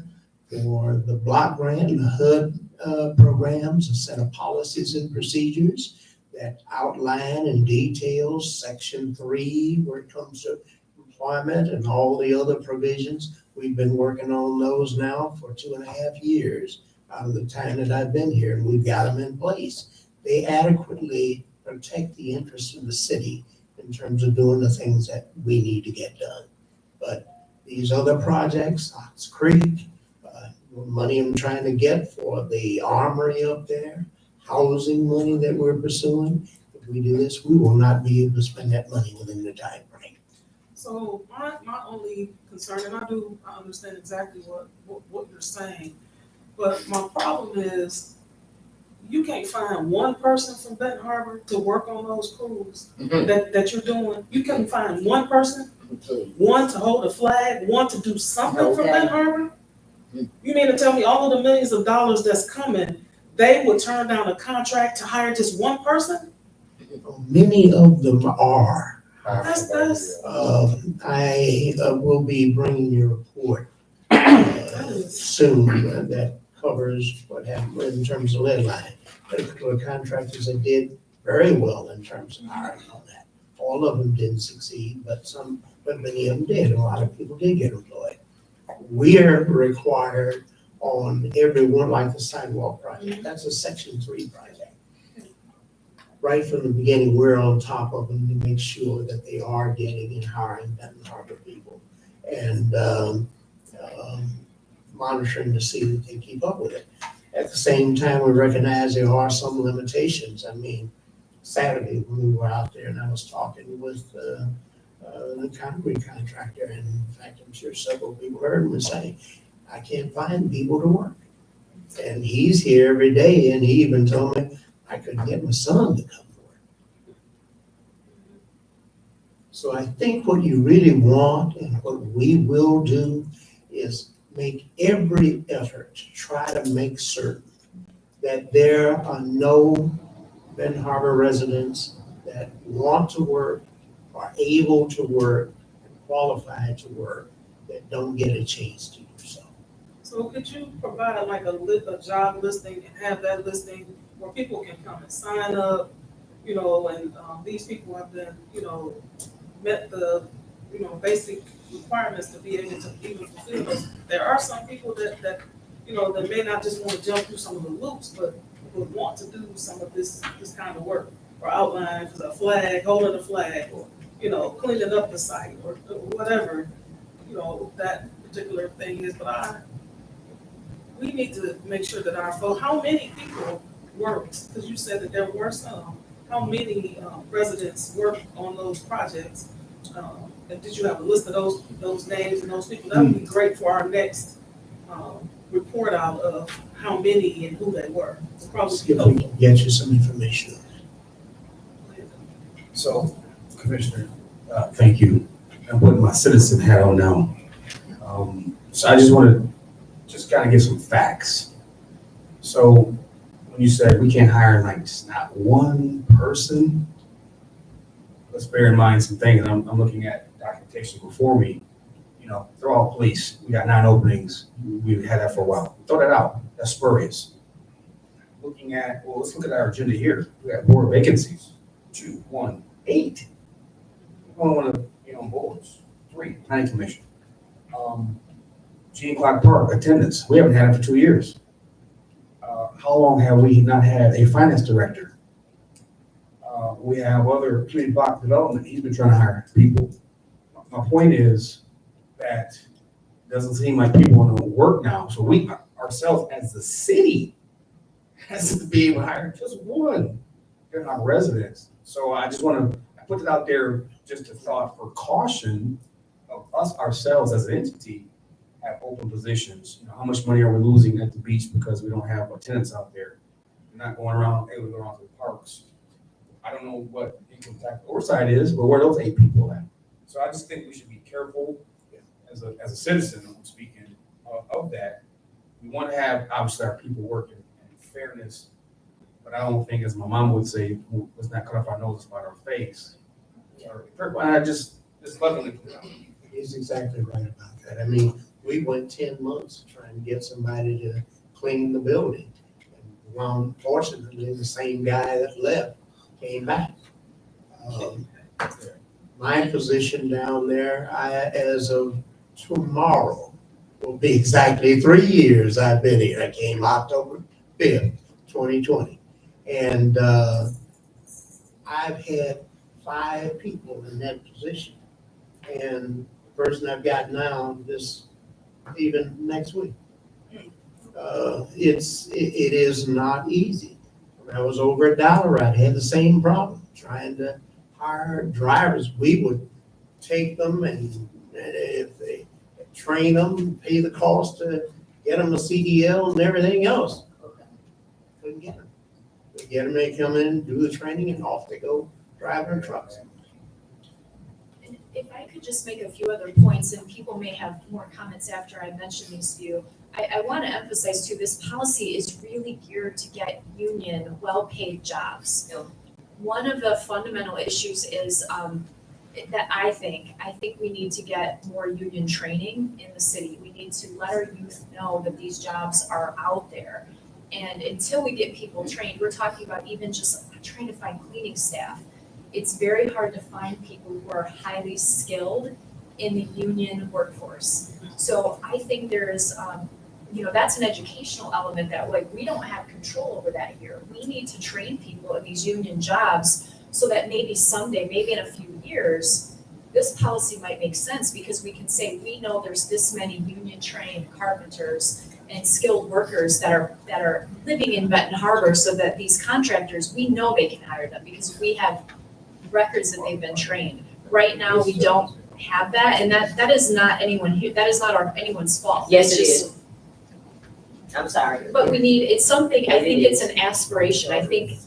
for the block grant and the HUD programs, a set of policies and procedures that outline and details Section 3 where it comes to employment and all the other provisions. We've been working on those now for 2.5 years out of the time that I've been here, and we've got them in place. They adequately protect the interests of the city in terms of doing the things that we need to get done. But these other projects, Ox Creek, money I'm trying to get for the armory up there, housing money that we're pursuing, if we do this, we will not be able to spend that money within the time frame. So my only concern, and I understand exactly what you're saying, but my problem is you can't find one person from Benton Harbor to work on those crews that you're doing. You can't find one person, one to hold a flag, one to do something for Benton Harbor. You mean to tell me all of the millions of dollars that's coming, they would turn down a contract to hire just one person? Many of them are. That's I will be bringing you a report soon that covers what happened in terms of lead line. Particular contractors that did very well in terms of hiring on that. All of them didn't succeed, but many of them did. A lot of people did get employed. We're required on every one, like the sidewalk project, that's a Section 3 project. Right from the beginning, we're on top of them to make sure that they are getting and hiring Benton Harbor people and monitoring to see that they keep up with it. At the same time, we recognize there are some limitations. I mean, Saturday when we were out there and I was talking with the concrete contractor, and in fact, I'm sure several people heard him say, I can't find people to work. And he's here every day, and he even told me I couldn't get my son to come to work. So I think what you really want and what we will do is make every effort to try to make certain that there are no Benton Harbor residents that want to work, are able to work, and qualified to work, that don't get a chance to do so. So could you provide like a job listing and have that listing where people can come and sign up, you know, and, these people have been, you know, met the, you know, basic requirements to be able to even fulfill those. There are some people that, you know, that may not just want to jump through some of the loops, but would want to do some of this kind of work, or outline a flag, holding a flag, or, you know, cleaning up the site, or whatever, you know, that particular thing is. But we need to make sure that our folks, how many people worked, because you said that there were some, how many residents worked on those projects? And did you have a list of those names and those people? That would be great for our next report out of how many and who they were. It'll probably See be if we helpful. can get you some information. So, Commissioner, thank you. I'm putting my citizen hat on now. So I just want to just kind of give some facts. So when you said we can't hire like not one person, let's bear in mind some things. I'm looking at documentation before me. You know, throw out police. We got 9 openings. We've had that for a while. Throw that out. That's spurious. Looking at, well, let's look at our agenda here. We got board vacancies. 2, 1, 8. I don't want to be on boards. 3, planning commission. Gene Clark Park, attendance. We haven't had it for 2 years. How long have we not had a finance director? We have other community block development. He's been trying to hire people. My point is that it doesn't seem like people want to work now. So we ourselves as the city has to be able to hire just one. They're not residents. So I just want to put it out there, just a thought for caution of us ourselves as an entity have open positions. You know, how much money are we losing at the beach because we don't have attendants out there? We're not going around, able to go around to the parks. I don't know what income tax oversight is, but where are those 8 people at? So I just think we should be careful as a citizen, I'm speaking of that. We want to have, obviously, our people working in fairness, but I don't think, as my mom would say, let's not cut off our noses by our face. I just lovingly put it out. He's exactly right about that. I mean, we went 10 months trying to get somebody to clean the building. And well, unfortunately, the same guy that left came back. My position down there, as of tomorrow, will be exactly 3 years I've been here. I came October 5th, 2020. And I've had 5 people in that position. And the person I've got now, even next week. It is not easy. When I was over at Dollarite, I had the same problem, trying to hire drivers. We would take them and if they train them, pay the cost to get them a CDL and everything else. Couldn't get them. We get them, they come in, do the training, and off they go driving their trucks. And if I could just make a few other points, and people may have more comments after I mention these few. I want to emphasize too, this policy is really geared to get union, well-paid jobs. One of the fundamental issues is that I think we need to get more union training in the city. We need to let our youth know that these jobs are out there. And until we get people trained, we're talking about even just trying to find cleaning staff. It's very hard to find people who are highly skilled in the union workforce. So I think there's, that's an educational element that we don't have control over that here. We need to train people in these union jobs so that maybe someday, maybe in a few years, this policy might make sense because we can say, we know there's this many union trained carpenters and skilled workers that are living in Benton Harbor, so that these contractors, we know they can hire them because we have records that they've been trained. Right now, we don't have that, and that is not anyone here, that is not anyone's fault. Yes, It's it just- is. I'm sorry. But it's something, I It think is. it's an aspiration. I think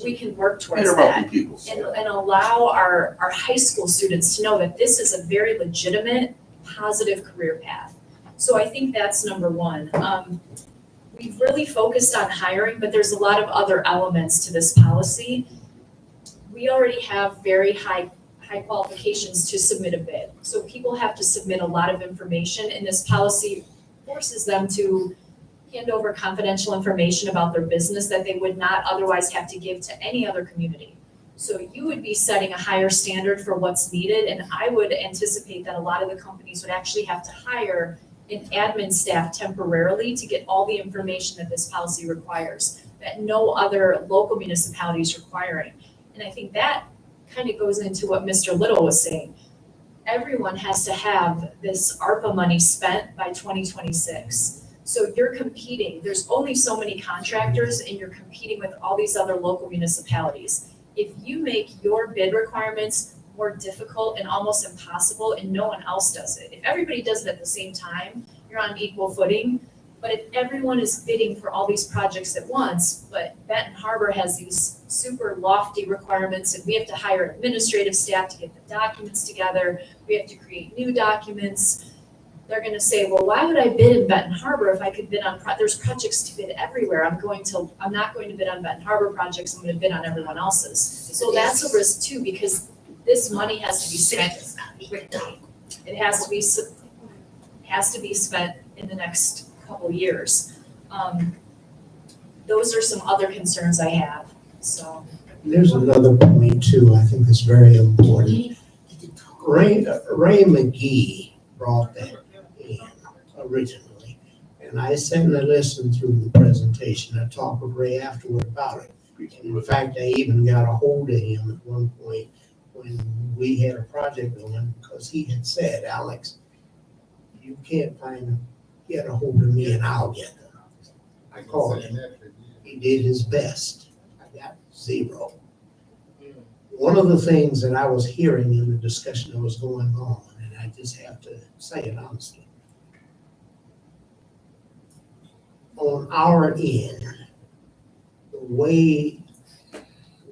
we can work towards They're that. wealthy people. And allow our high school students to know that this is a very legitimate, positive career path. So I think that's number one. We've really focused on hiring, but there's a lot of other elements to this policy. We already have very high high qualifications to submit a bid. So people have to submit a lot of information, and this policy forces them to hand over confidential information about their business that they would not otherwise have to give to any other community. So you would be setting a higher standard for what's needed, and I would anticipate that a lot of the companies would actually have to hire an admin staff temporarily to get all the information that this policy requires, that no other local municipality is requiring. And I think that kind of goes into what Mr. Little was saying. Everyone has to have this ARPA money spent by 2026. So you're competing, there's only so many contractors and you're competing with all these other local municipalities. If you make your bid requirements more difficult and almost impossible and no one else does it, if everybody does it at the same time, you're on equal footing. But if everyone is bidding for all these projects at once, but Benton Harbor has these super lofty requirements and we have to hire administrative staff to get the documents together, we have to create new documents, they're gonna say, well, why would I bid in Benton Harbor if I could bid on, there's projects to bid everywhere. I'm not going to bid on Benton Harbor projects, I'm gonna bid on everyone else's. So that's a risk too, because this money has to be spent quickly. It has to be spent in the next couple years. Those are some other concerns I have, so. There's another point too, I think that's very important. Ray McGee brought that in originally, and I sat and I listened through the presentation. I talked with Ray afterward about it. And in fact, I even got a hold of him at one point when we had a project going, because he had said, Alex, you can't find them, get a hold of me and I'll get them. I called him. He did his best. I got 0. One of the things that I was hearing in the discussion that was going on, and I just have to say it honestly, on our end, the way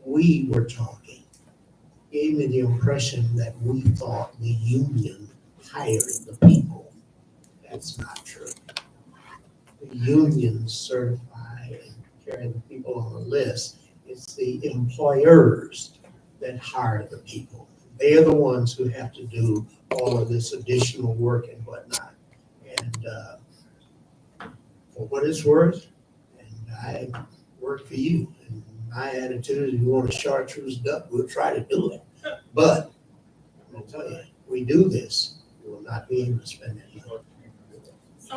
we were talking gave me the impression that we thought the union hired the people. That's not true. The unions certify and carry the people on the list. It's the employers that hire the people. They are the ones who have to do all of this additional work and whatnot. And for what it's worth, and I work for you, and my attitude is, if you want a chartreuse duck, we'll try to do it. But I'm gonna tell you, we do this, we will not be able to spend that money. So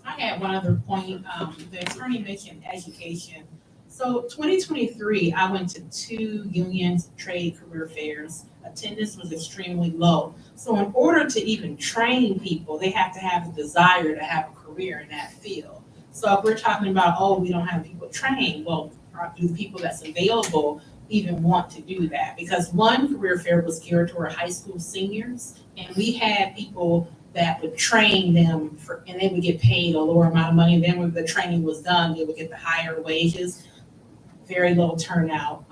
I had one other point. The attorney mentioned education. So 2023, I went to 2 union trade career fairs. Attendance was extremely low. So in order to even train people, they have to have a desire to have a career in that field. So if we're talking about, oh, we don't have people trained, well, do the people that's available even want to do that? Because one career fair was geared toward high school seniors, and we had people that would train them and they would get paid a lower amount of money. Then when the training was done, they would get the higher wages. Very low turnout.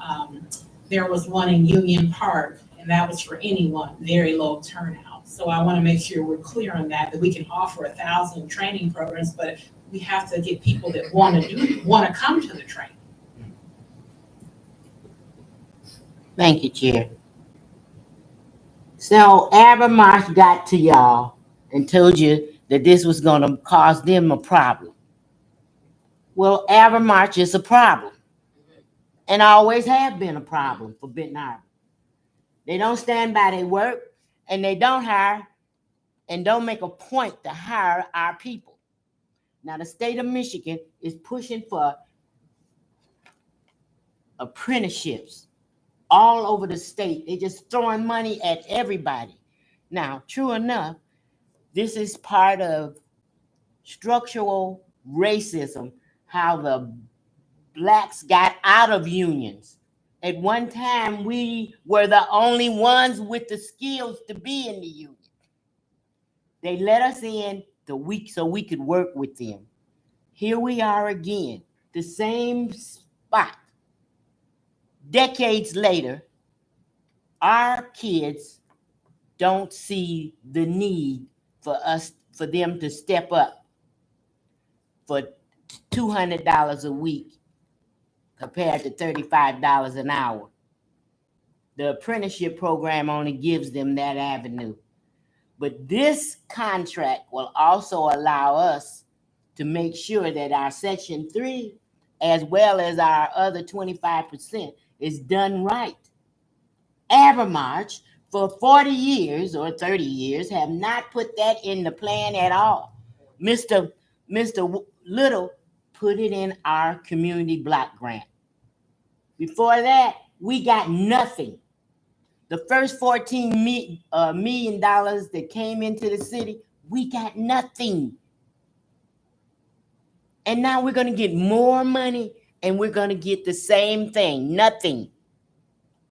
There was one in Union Park, and that was for anyone, very low turnout. So I want to make sure we're clear on that we can offer 1,000 training programs, but we have to get people that want to come to the training. Thank you, Chair. So Albemarle got to y'all and told you that this was gonna cause them a problem. Well, Albemarle is a problem and always have been a problem for Benton Harbor. They don't stand by their work, and they don't hire and don't make a point to hire our people. Now, the state of Michigan is pushing for apprenticeships all over the state. They're just throwing money at everybody. Now, true enough, this is part of structural racism, how the blacks got out of unions. At one time, we were the only ones with the skills to be in the union. They let us in so we could work with them. Here we are again, the same spot. Decades later, our kids don't see the need for them to step up for $200 a week compared to $35 an hour. The apprenticeship program only gives them that avenue. But this contract will also allow us to make sure that our Section 3, as well as our other 25%, is done right. Abermarch, for 40 years or 30 years, have not put that in the plan at all. Mr. Little put it in our community block grant. Before that, we got nothing. The first $14 million that came into the city, we got nothing. And now we're going to get more money and we're going to get the same thing, nothing.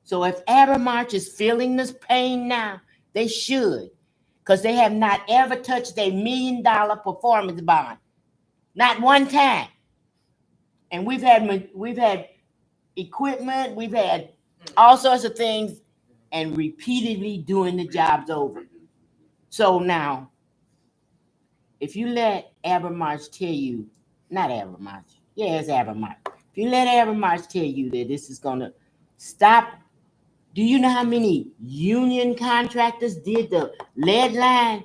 So if Abermarch is feeling this pain now, they should, because they have not ever touched a $1 million performance bond, not one time. And we've had equipment, we've had all sorts of things, and repeatedly doing the jobs over. So now, if you let Abermarch tell you, not Abermarch, yeah, it's Abermarch. If you let Abermarch tell you that this is gonna stop, do you know how many union contractors did the lead line?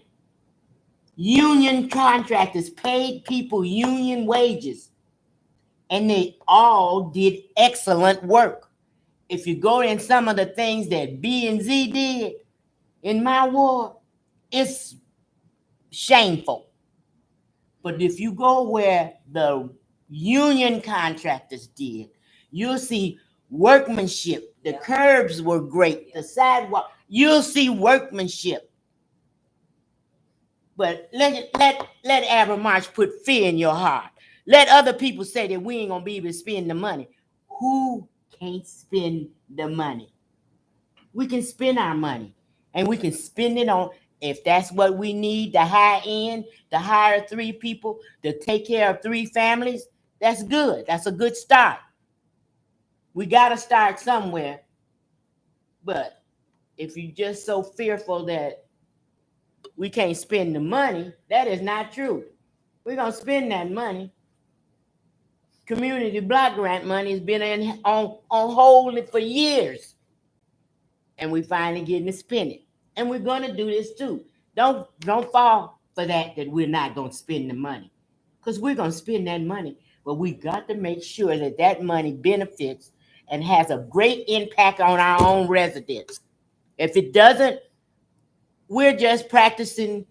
Union contractors paid people union wages, and they all did excellent work. If you go in some of the things that B and Z did in my ward, it's shameful. But if you go where the union contractors did, you'll see workmanship. The curbs were great, the sidewalk, you'll see workmanship. But let Abermarch put fear in your heart. Let other people say that we ain't gonna be able to spend the money. Who can't spend the money? We can spend our money, and we can spend it on, if that's what we need, the high end, to hire 3 people to take care of 3 families. That's good. That's a good start. We got to start somewhere. But if you're just so fearful that we can't spend the money, that is not true. We're going to spend that money. Community block grant money has been on hold for years. And we finally getting to spend it. And we're going to do this too. Don't fall for that we're not going to spend the money. Because we're going to spend that money. But we got to make sure that that money benefits and has a great impact on our own residents. If it doesn't, we're just practicing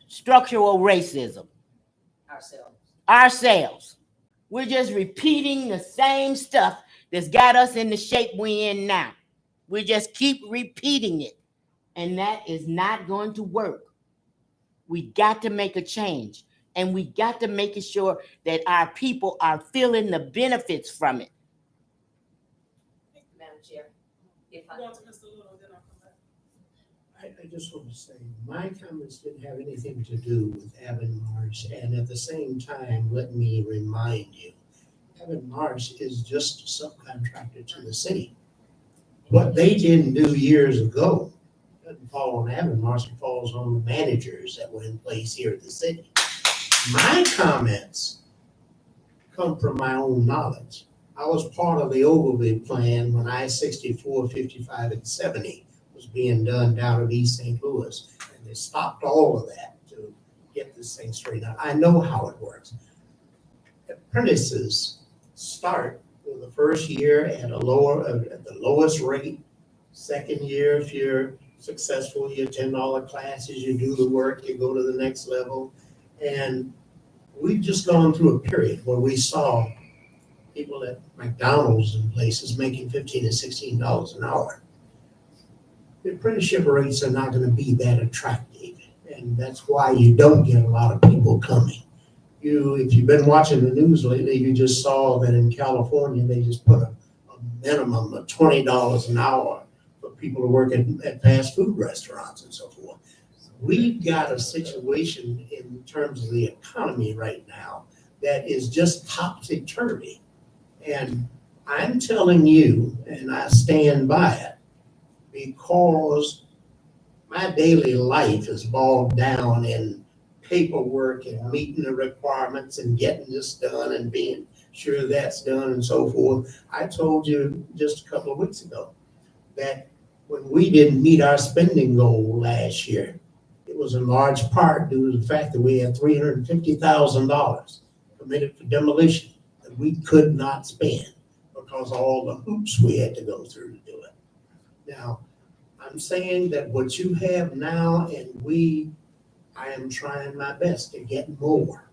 structural racism. Ourselves. We're just repeating the same stuff that's got us in the shape we're in now. We just keep repeating it. And that is not going to work. We got to make a change. And we got to make sure that our people are feeling the benefits from it. Madam Chair, if I, Go to Mr. Little, then I'll come back. I just want to say, my comments didn't have anything to do with Abermarch, and at the same time, let me remind you, Abermarch is just a subcontractor to the city. What they didn't do years ago doesn't fall on Abermarch, it falls on the managers that were in place here at the city. My comments come from my own knowledge. I was part of the Ogilvy plan when I-64, 55, and 70 was being done down at East St. Louis. And they stopped all of that to get this thing straightened out. I know how it works. Apprentices start with the first year at the lowest rate. Second year, if you're successful, you attend all the classes, you do the work, you go to the next level. And we've just gone through a period where we saw people at McDonald's and places making $15 and $16 an hour. The apprenticeship rates are not going to be that attractive, and that's why you don't get a lot of people coming. If you've been watching the news lately, you just saw that in California they just put a minimum of $20 an hour for people to work at fast food restaurants and so forth. We've got a situation in terms of the economy right now that is just topsy-turvy. And I'm telling you, and I stand by it, because my daily life is bogged down in paperwork and meeting the requirements and getting this done and being sure that's done and so forth. I told you just a couple of weeks ago that when we didn't meet our spending goal last year, it was in large part due to the fact that we had $350,000 committed for demolition that we could not spend because of all the hoops we had to go through to do it. Now, I'm saying that what you have now and I am trying my best to get more,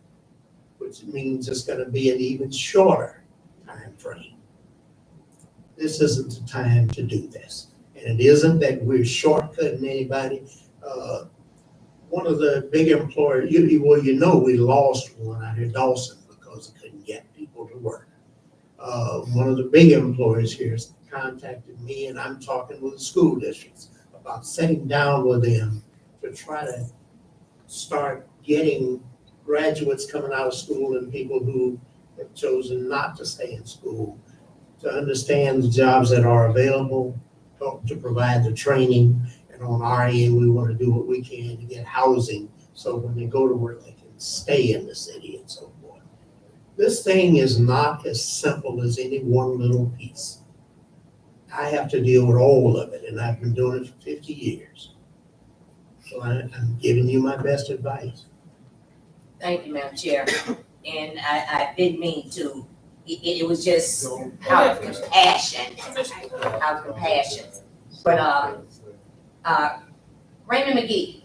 which means it's gonna be an even shorter time frame. This isn't the time to do this. And it isn't that we're shortcutting anybody. One of the big employers, we lost one out of Dawson because they couldn't get people to work. One of the big employers here has contacted me, and I'm talking with the school districts about sitting down with them to try to start getting graduates coming out of school and people who have chosen not to stay in school to understand the jobs that are available, help to provide the training. And on our end, we want to do what we can to get housing so when they go to work, they can stay in the city and so forth. This thing is not as simple as any one little piece. I have to deal with all of it, and I've been doing it for 50 years. So I'm giving you my best advice. Thank you, Madam Chair. And I didn't mean to, it was just out of compassion, But, Raymond McGee,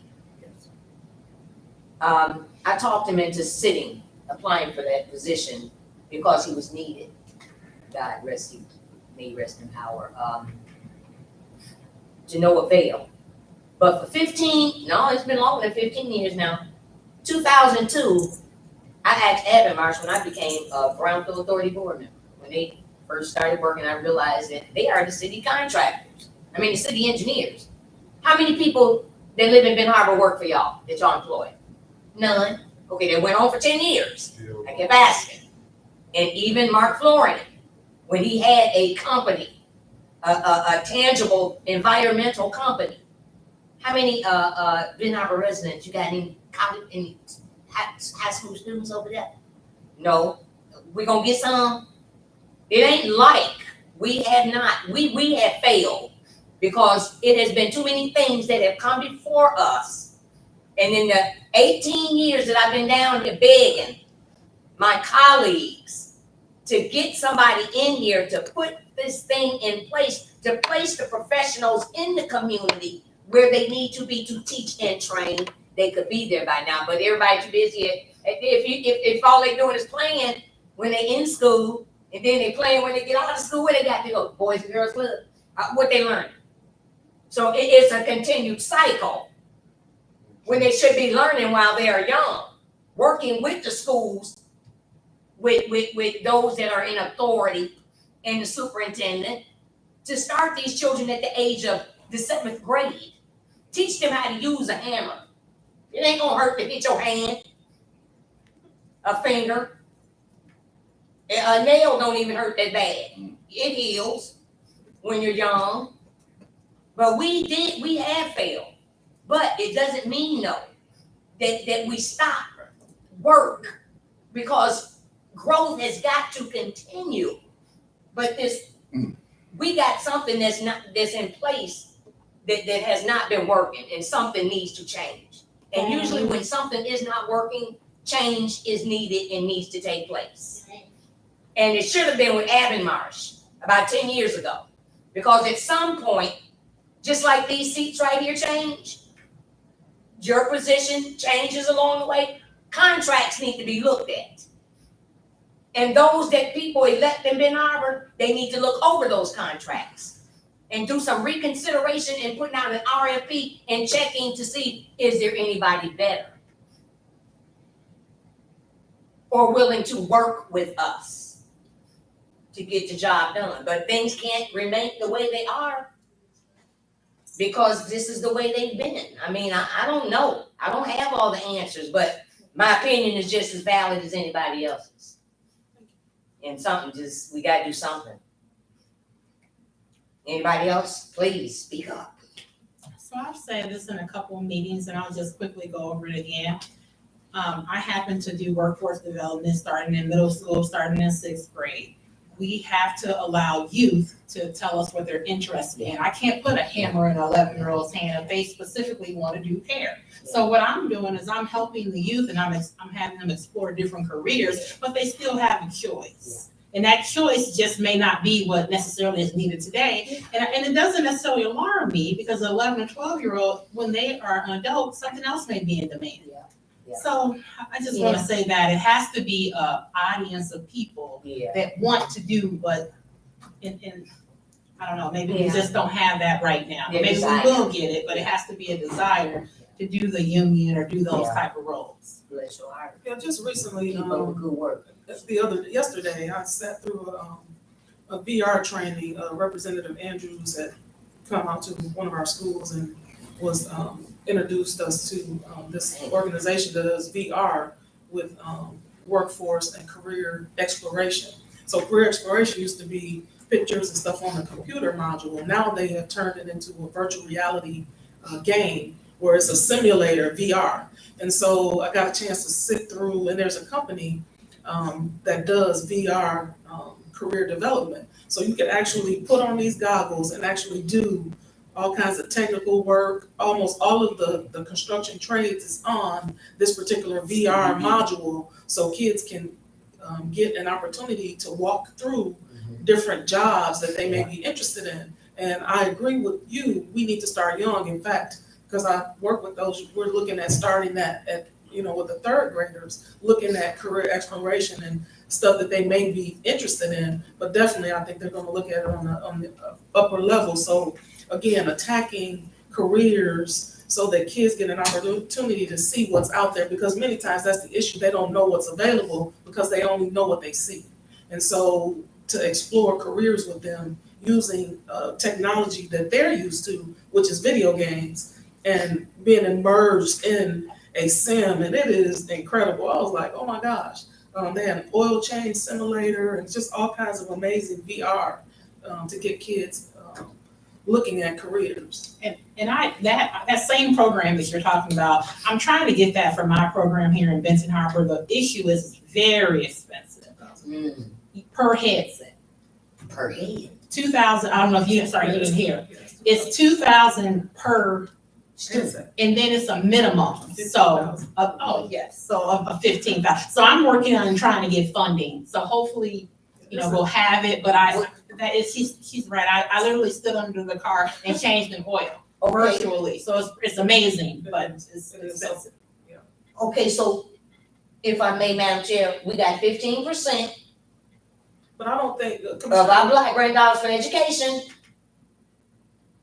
I talked him into applying for that position because he was needed. God rest him, may rest in power. To no avail. But for it's been longer than 15 years now. 2002, I asked Avonmarsh when I became a Brownfield Authority board member. When they first started working, I realized that they are the city contractors. The city engineers. How many people that live in Ben Harbor work for y'all that y'all employ? None. Okay, they went on for 10 years. I kept asking. And even Mark Florian, when he had a company, a tangible environmental company, how many Ben Harbor residents, you got any college, any high school students over there? No. We gonna get some? It ain't like we have failed because it has been too many things that have come before us. And in the 18 years that I've been down here begging my colleagues to get somebody in here to put this thing in place, to place the professionals in the community where they need to be to teach and train, they could be there by now. But everybody's too busy. If all they doing is playing when they in school, and then they playing when they get out of school, where they got to go, Boys and Girls Club, what they learn. So it's a continued cycle when they should be learning while they are young, working with the schools, with those that are in authority and the superintendent, to start these children at the age of the 7th grade. Teach them how to use a hammer. It ain't gonna hurt to hit your hand, a finger. A nail don't even hurt that bad. It heals when you're young. But we have failed. But it doesn't mean that we stop work, because growth has got to continue. But we got something that's in place that has not been working, and something needs to change. And usually when something is not working, change is needed and needs to take place. And it should have been with Avonmarsh about 10 years ago. Because at some point, just like these seats right here change, your position changes along the way, contracts need to be looked at. And those that people elect in Ben Harbor, they need to look over those contracts and do some reconsideration and putting out an RFP and checking to see, is there anybody better or willing to work with us to get the job done. But things can't remain the way they are because this is the way they've been. I don't know. I don't have all the answers, but my opinion is just as valid as anybody else's. And we gotta do something. Anybody else? Please speak up. So I've said this in a couple of meetings, and I'll just quickly go over it again. I happen to do workforce development starting in middle school, starting in 6th grade. We have to allow youth to tell us what they're interested in. I can't put a hammer in an 11-year-old's hand if they specifically want to do hair. So what I'm doing is I'm helping the youth and I'm having them explore different careers, but they still have a choice. And that choice just may not be what necessarily is needed today. And it doesn't necessarily alarm me because an 11 or 12-year-old, when they are an adult, something else may be in demand. Yeah. So I just want to say that it has to be an audience of people that want to do what, and I don't know, maybe we just don't have that right now. Yeah, Maybe desire. we will get it, but it has to be a desire to do the union or do those type of roles. Bless your heart. Yeah, just recently, Keep up the good work. yesterday, I sat through a VR training. Representative Andrews had come out to one of our schools and was introduced us to this organization that does VR with workforce and career exploration. So career exploration used to be pictures and stuff on the computer module. Now they have turned it into a virtual reality game where it's a simulator VR. And so I got a chance to sit through, and there's a company that does VR career development. So you can actually put on these goggles and actually do all kinds of technical work. Almost all of the construction trades is on this particular VR module, so kids can get an opportunity to walk through different jobs that they may be interested in. And I agree with you, we need to start young. In fact, because I work with those, we're looking at starting that at, with the 3rd graders, looking at career exploration and stuff that they may be interested in. But definitely, I think they're going to look at it on the upper level. So again, attacking careers so that kids get an opportunity to see what's out there, because many times that's the issue. They don't know what's available because they only know what they see. And so to explore careers with them using technology that they're used to, which is video games, and being immersed in a sim, and it is incredible. I was like, oh my gosh. They had an oil change simulator and just all kinds of amazing VR to get kids looking at careers. And that same program that you're talking about, I'm trying to get that for my program here in Benton Harbor. The issue is very expensive per headset. Per head. 2,000. I don't know if you didn't hear. It's 2,000 per student, and then it's a minimum. So, of 15,000. So I'm working on trying to get funding. So hopefully, we'll have it. But she's right. I literally stood under the car and changed an oil virtually. So it's amazing, but it's expensive. Okay, so if I may, Madam Chair, we got 15%. But I don't think of our Black grant dollars for education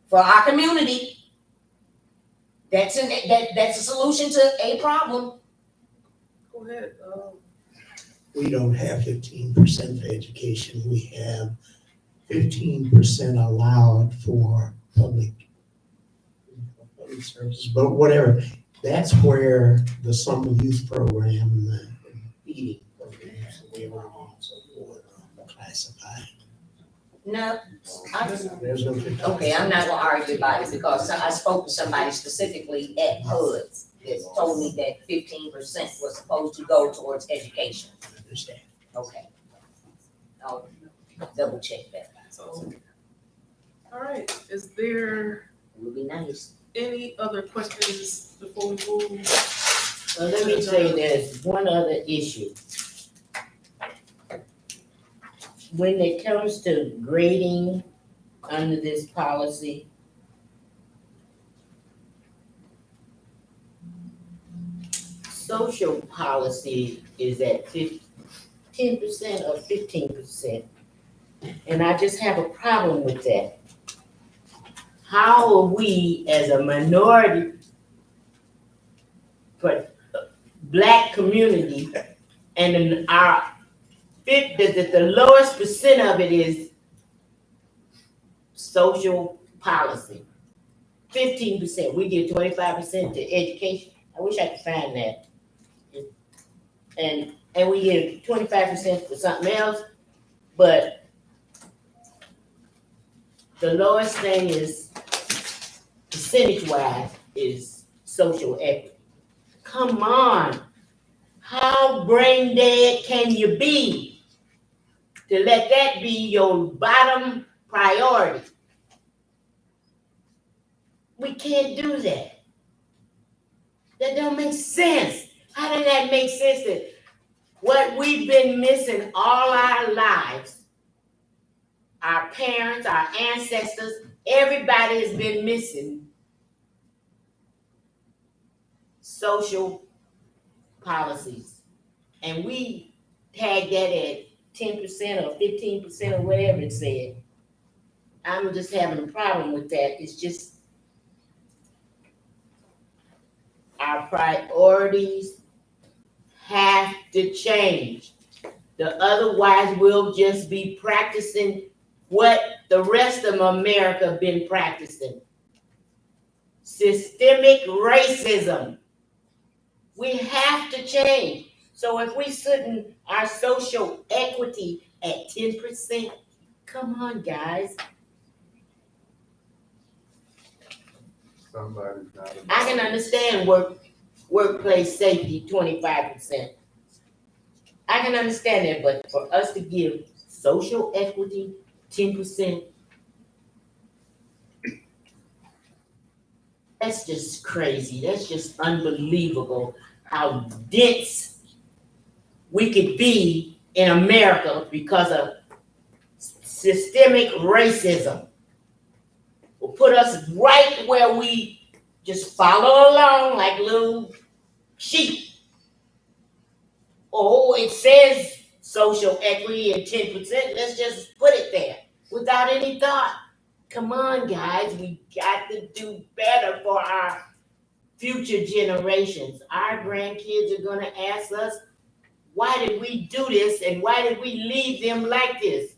for our community. That's a solution to a problem. Go ahead. We don't have 15% for education. We have 15% allowed for public services, but whatever. That's where the summer youth program, the feeding programs, the way around, so forth, classified. No, There's no 15%. okay, I'm not gonna argue about it because I spoke to somebody specifically at HUD that told me that 15% was supposed to go towards education. I understand. Okay. I'll double check that. So, all right, is there It would be nice. any other questions before we move? Well, let me say there's one other issue. When it comes to grading under this policy, social policy is at 10% or 15%. And I just have a problem with that. How are we as a minority Black community and the lowest percent of it is social policy. 15%, we give 25% to education. I wish I could find that. And we give 25% for something else, but the lowest thing is, percentage-wise, is social equity. Come on, How brain dead can you be to let that be your bottom priority? We can't do that. That don't make sense. How did that make sense? That what we've been missing all our lives, our parents, our ancestors, everybody has been missing social policies. And we tag that at 10% or 15% or whatever it said. I'm just having a problem with that. It's just our priorities have to change. Otherwise, we'll just be practicing what the rest of America been practicing. Systemic racism. We have to change. So if we sitting our social equity at 10%, come on, guys. Somebody's not. I can understand workplace safety 25%. I can understand that, but for us to give social equity 10%, that's just crazy. That's just unbelievable how dense we could be in America because of systemic racism. Will put us right where we just follow along like little sheep. Oh, it says social equity and 10%. Let's just put it there without any thought. Come on, guys. We got to do better for our future generations. Our grandkids are going to ask us, why did we do this and why did we leave them like this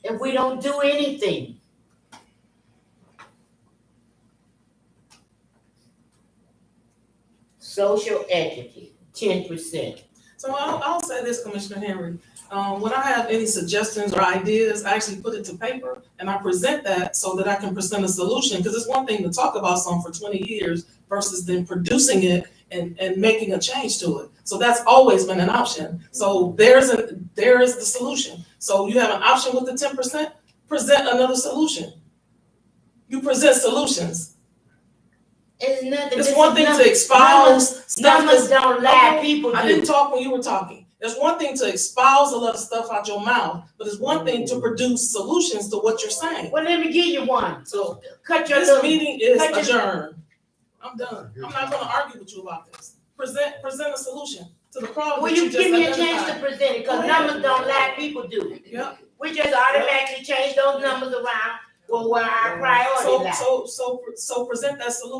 if we don't do anything? Social equity, 10%. So I'll say this, Commissioner Henry. When I have any suggestions or ideas, I actually put it to paper and I present that so that I can present a solution. Because it's one thing to talk about something for 20 years versus then producing it and making a change to it. So that's always been an option. So there is the solution. So you have an option with the 10%, present another solution. You present solutions. It's nothing. It's one thing to espouse stuff. Numbers don't lie, people I do. didn't talk when you were talking. There's one thing to espouse a lot of stuff out your mouth, but it's one thing to produce solutions to what you're saying. Well, let me give you one. So Cut your this little, meeting is cut your- adjourned. I'm done. I'm not gonna argue with you about this. Present a solution to the problem Will that you you just give me a chance to identified. present it? Go Because ahead. numbers don't lie, people do. Yeah. We just automatically change those numbers around where our priority lies. So present that solution.